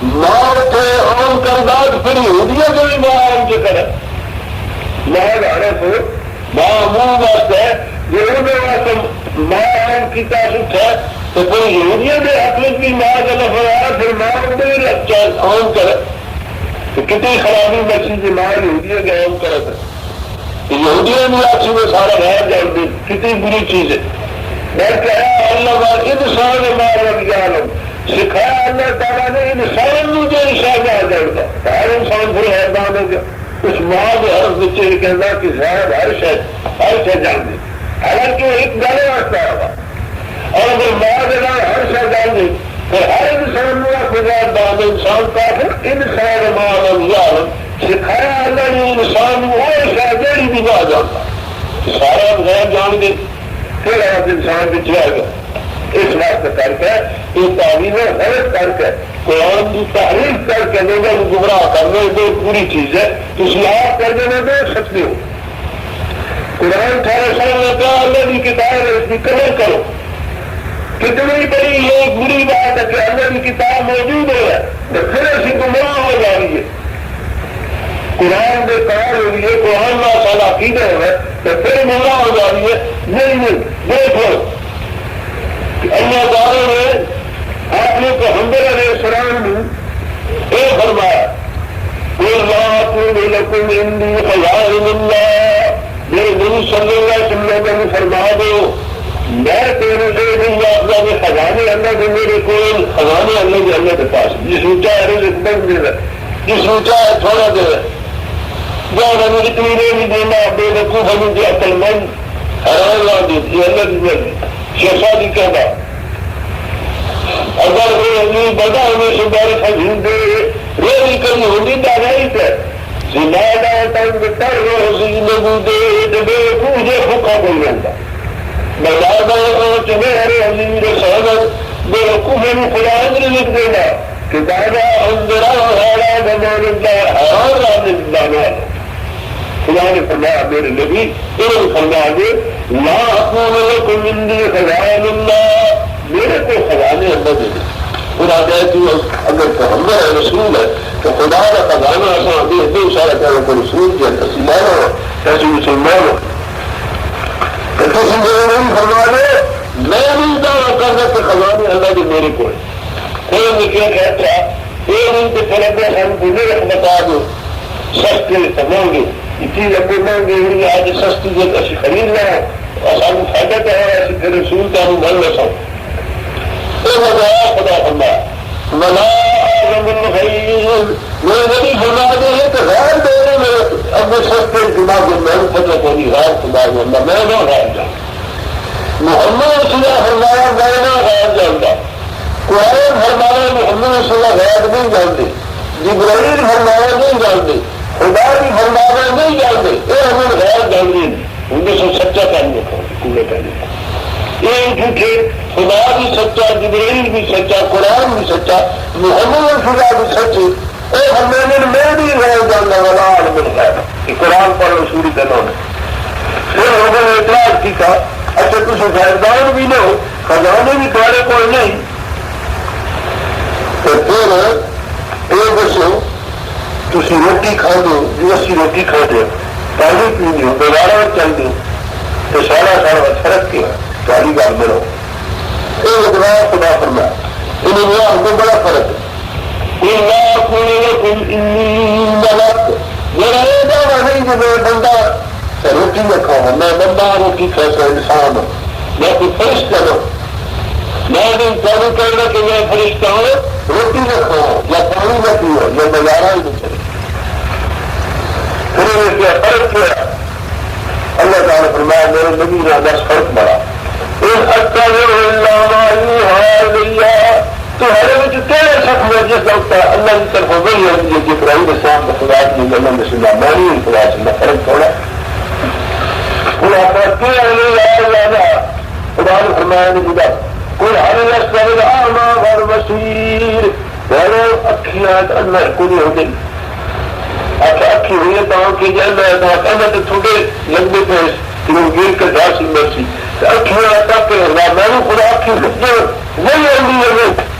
مار کے عام کردار پھر یہودیہ جو بھی معام کے کرے محل آنے سے معمول واسطے یہود واسطے معام کی تعصب ہے تو پھر یہودیہ کے حقیقت بھی ماں کا لفظ آیا پھر معام بھی لگتا عام کرے تو کتنی خرابی بچی کی ماں یہودیہ کے عام کرے تھے، یہودیہ بھی آپ سے سارا غیر جان دی کتنی بری چیز ہے، بلکہ اللہ انسان مار عالم سکھایا اللہ تعالیٰ نے انسان مجھے انشاءاللہ آ جائے گا، ہر انسان پھر حیران ہو گیا، اس ماں کے ہر بچے کے اندر کہ صاحب ہر شے جان دے، حالانکہ ایک گانے واسطہ ہوگا، اور اگر ماں کے نام ہر شے جان دے پھر ہر انسان میں خدا دان انسان کا پھر انسان معلوم عالم سکھایا اللہ نے انسان وہ شاہجہری بھی نہ جانتا، سارا غیر جان دے پھر آپ انسان بھی جائے گا، اس واسطے کر کے یہ تعلیم غلط کر کے قرآن کی تحریف کر کے لوگوں کو گمراہ کرنے دو پوری چیز ہے، کسی آپ کر دینے دو سچتے ہو، قرآن ٹھہرے سامنے کا اللہ کی کتاب ہے اس کی قدر کرو، کتنی بڑی یہ بری بات ہے کہ اللہ کی کتاب موجود ہے تو پھر ایسی گمراہ ہو جا رہی ہے، قرآن کے کار ہو رہی ہے قرآن میں سال عقیدہ ہے تو پھر گمراہ ہو جا رہی ہے، نہیں دیکھو اللہ تعالیٰ نے آپ نے پیغمبر علیہ السلام نے یہ فرمایا میرے نبی صلی اللہ علیہ وسلم نے فرما دو میں تیرے سے نہیں یافتہ میں خزانے اللہ کے میرے کوئی خزانے اللہ کے اللہ کے پاس جس اونچا ہے رزق دے رہا جس اونچا ہے تھوڑا دے رہا جو ہمیں اتنی نہیں دینا بے وقوف ہمیں جو عقل مند حیران لا دیتی اللہ کی مرضی شہزادی کہنا اگر وہ بڑا ہونے سے بارش جھنڈے روی کمی ہوگی دارائی کر زیادہ تنگ کر روزی نبودے دبے پوجے حقا بل جاتا بزادہ چمیرے عظیم رسالت بے حکومت خلان رزق دینا کہ دادا اندرا حالا بمان اللہ حالا نبدانا خدا نے فرمایا میرے نبی انہوں فرما دے لا اقول لکم انی خزائن اللہ میرے کو خزانے اللہ دے خدا کہتی ہے اگر پیغمبر ہے رسول ہے تو خدا کا خزانہ آسان دے دے اشارہ کرنے کو رسول کیا تسلیمان ہو ایسی مسلمان ہو کسی میرے نہیں فرما دے میں نہیں دعویٰ کرنا کہ خزانے اللہ دے میرے کو ہے کوئی نے کیا کہتا کوئی نہیں کہ فرمایا ہم کو نہیں بتا دو سستے تمام گے چیز اپنے مانگے ہوئی آج سستی جب ایسی خرید رہا ہے اور سامنے فائدہ کیا ہے ایسی پھر رسول کا ہم بھر رسا اے بتایا خدا فرمایا ولا اعظم الخیر میرے نبی فرما دے ہیں کہ غیر دینے میں اپنے سستے دماغ میں میں فتح کوئی غیر خدا اللہ میں نہ غیر جاؤں محمد رسول اللہ فرمایا میں نہ غیر جاؤں گا قرآن فرمایا محمد رسول اللہ غیر نہیں جانتے جبرائیل فرمایا نہیں جانتے خدا بھی فرمانا نہیں جانتے یہ ہمیں غیر جانتے نہیں ان میں سے سچا کام رکھا پورے کرنے کا یہ جھوٹے خدا بھی سچا جبرائیل بھی سچا قرآن بھی سچا محمد رسول اللہ بھی سچے اے ہمیں میں بھی غیر جاننا والا عالم الغیب کہ قرآن پر رسول کرنا پھر لوگوں نے اعتراض کی کہا اچھا کچھ غیردان بھی نہ ہو خزانے بھی تمہارے کوئی نہیں تو پھر یہ دسو تھی روٹی کھا دو جو اسی روٹی کھا دو پانی پی دو دوبارہ چل دو تو سارا فرق کیا ساری گل بنو یہ ادوار خدا فرما انہیں وہ ہم کو بڑا فرق ہے نہیں جو میں بندہ روٹی نہ کھاؤں میں بندہ روٹی کھاتا انسان ہوں میں کوئی فرشتہ ہوں میں نہیں چالو کرنا کہ میں فرشتہ ہوں روٹی نہ کھاؤں یا پانی نہ پیو یا نظارہ ہی نہیں چلے پھر نے کیا فرق کیا اللہ تعالیٰ فرمایا میرے نبی نے 10 فرق بڑا تو ہر تیرے شخص میں جس وقت اللہ کی طرف وہی ہے جو ابراہیم السلام کا خدا کی اللہ میں سنا مانی خدا سے فرق تھوڑا خدا نے فرمایا نہیں ملا کوئی ہر آما غیر بصیر اکھیاں اللہ کو نہیں ہو گئی اچھا اکھی ہوئی ہے تو کہ جانا تو تھوڑے لمبے تھے گر کر جا سی مرسی اکھیاں آتا کہ میں نے خدا اکھی وہی آئی ہے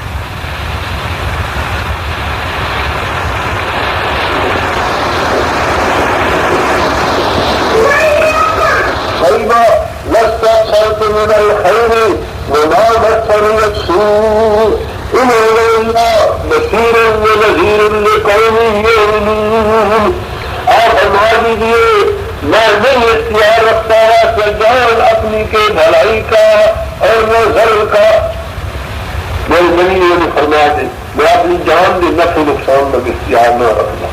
لست اكثرت من الخير وما مسني السوء ان الا بشير ونذير لقوم يؤمنون آپ فرما دیجیے میں نہیں اختیار رکھتا ہے کہ جان اپنی کے بھلائی کا اور نہ ضرر کا میرے نبی نے فرما دے میں اپنی جان کے نفع نقصان میں اختیار نہ رکھنا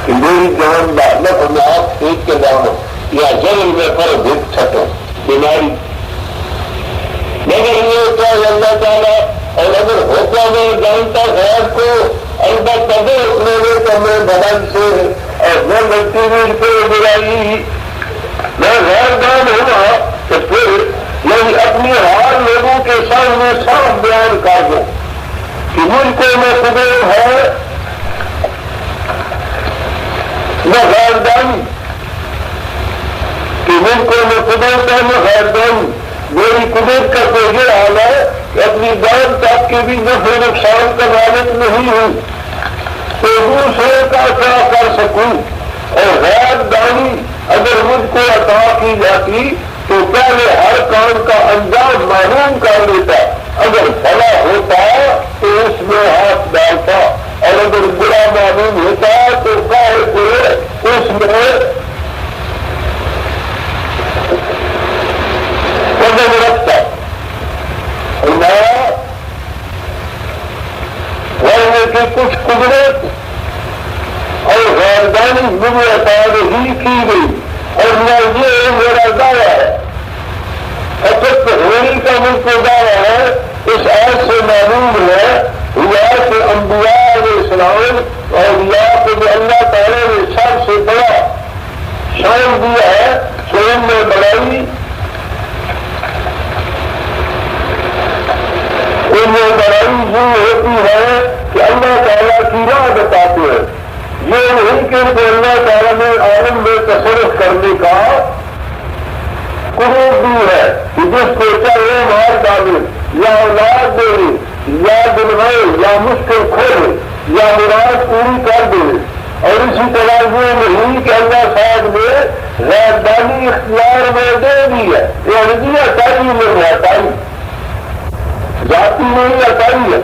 کہ میری جان کا نفع میں آپ پھینک کے جاؤں یا ضرر میں پر بھوک چھٹوں بیماری مگر یہ ہوتا ہے اللہ تعالیٰ اور اگر ہوتا میں جانتا غیر کو اللہ کبھی اپنے لئے تو میں بدن سے اور میں ملتی ہوئی پہ برائی میں غیر دان ہوا تو پھر میں اپنی حال لوگوں کے سامنے صاف بیان کر دوں کہ مجھ کو میں قبول ہے میں غیر دانی کہ مجھ کو میں قدرت ہے میں غیر دانی میری قدرت کا تو یہ حال ہے کہ اپنی جان تک کے بھی نفع نقصان کا مالک نہیں ہوں تو دوسرے کا کیا کر سکوں اور غیر دانی اگر مجھ کو عطا کی جاتی تو پہلے ہر کام کا انجام معلوم کر لیتا اگر بھلا ہوتا تو اس میں ہاتھ ڈالتا اور اگر برا معلوم ہوتا تو اس میں قدم رکھتا ورنہ کی کچھ قدرت اور غیردانی مجھے عطا ہی کی گئی اور نہ یہ میرا دعویٰ ہے اصل تو ہونے کا مجھ کو دعویٰ ہے اس آیت سے معلوم ہے ریاست انبیاء علیہ السلام اور ریاست کو جو اللہ تعالیٰ نے سب سے بڑا شان دیا ہے شان میں بڑائی ان میں بڑائی یہ ہوتی ہے کہ اللہ تعالیٰ کی راہ بتاتے ہیں. یہ نہیں کہ اللہ تعالیٰ نے عالم میں تصرف کرنے کا قدرت دی ہے کہ جس کو چاہے مار ڈالے یا اولاد دے یا دلوائے یا مشکل کھولے یا مراد پوری کر دے. اور اسی طرح یہ نہیں کہ اللہ صاحب نے غیردانی اختیار میں دے دی ہے. یہ نہیں عطائی نہیں ہے عطائی ذاتی نہیں عطائی ہے.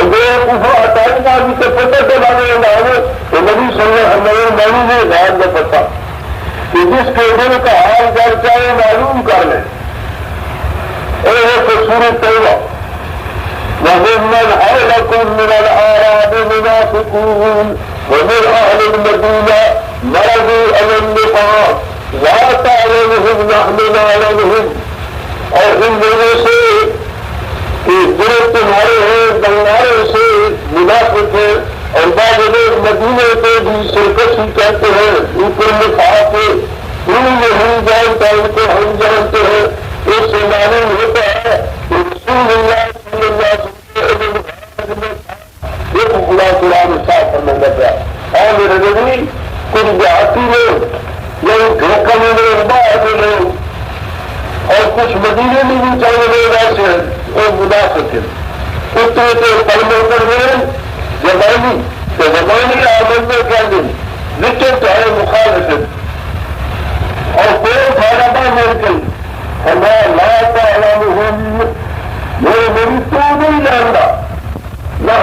عطائی کا بھی تو پتہ چلانے والا تو نبی صلی اللہ علیہ وسلم نے غیر میں پتا کہ جس کے دل کا حال کر چاہے معلوم کر لیں. سورۃ توبہ وَمِمَّنْ حَوْلَكُم مِّنَ الْأَعْرَابِ مُنَافِقُونَ وَمِنْ أَهْلِ الْمَدِينَةِ مَرَضُوا عَلَى النِّفَاقِ لَا تَعْلَمُهُمْ نَحْنُ نَعْلَمُهُمْ. اور ان لوگوں سے کہ جو تمہارے ہیں بنگارے سے منافق ہیں اور بعض لوگ مدینے پہ بھی سرکشی کہتے ہیں اوپر نفاق کے نہیں جانتا ان کو ہم جانتے ہیں. اس سے معلوم ہوتا ہے کہ رسول اللہ صلی اللہ علیہ وسلم ایک خدا قرآن صاف کرنے لگا. اور میرے نبی کچھ دیہاتی لوگ یا دھوکہ میں لوگ باہر میں لوگ اور کچھ مدینے میں بھی چلنے لوگ ایسے ہیں وہ منافق ہیں. اتنے تو پڑھنے کر گئے زبانی تو زبانی آمد میں کر دیں لیکن تو ہے مخالفت اور کوئی فائدہ نہیں مل ہمیں لا تعلمهم میری تو نہیں جانتا نہ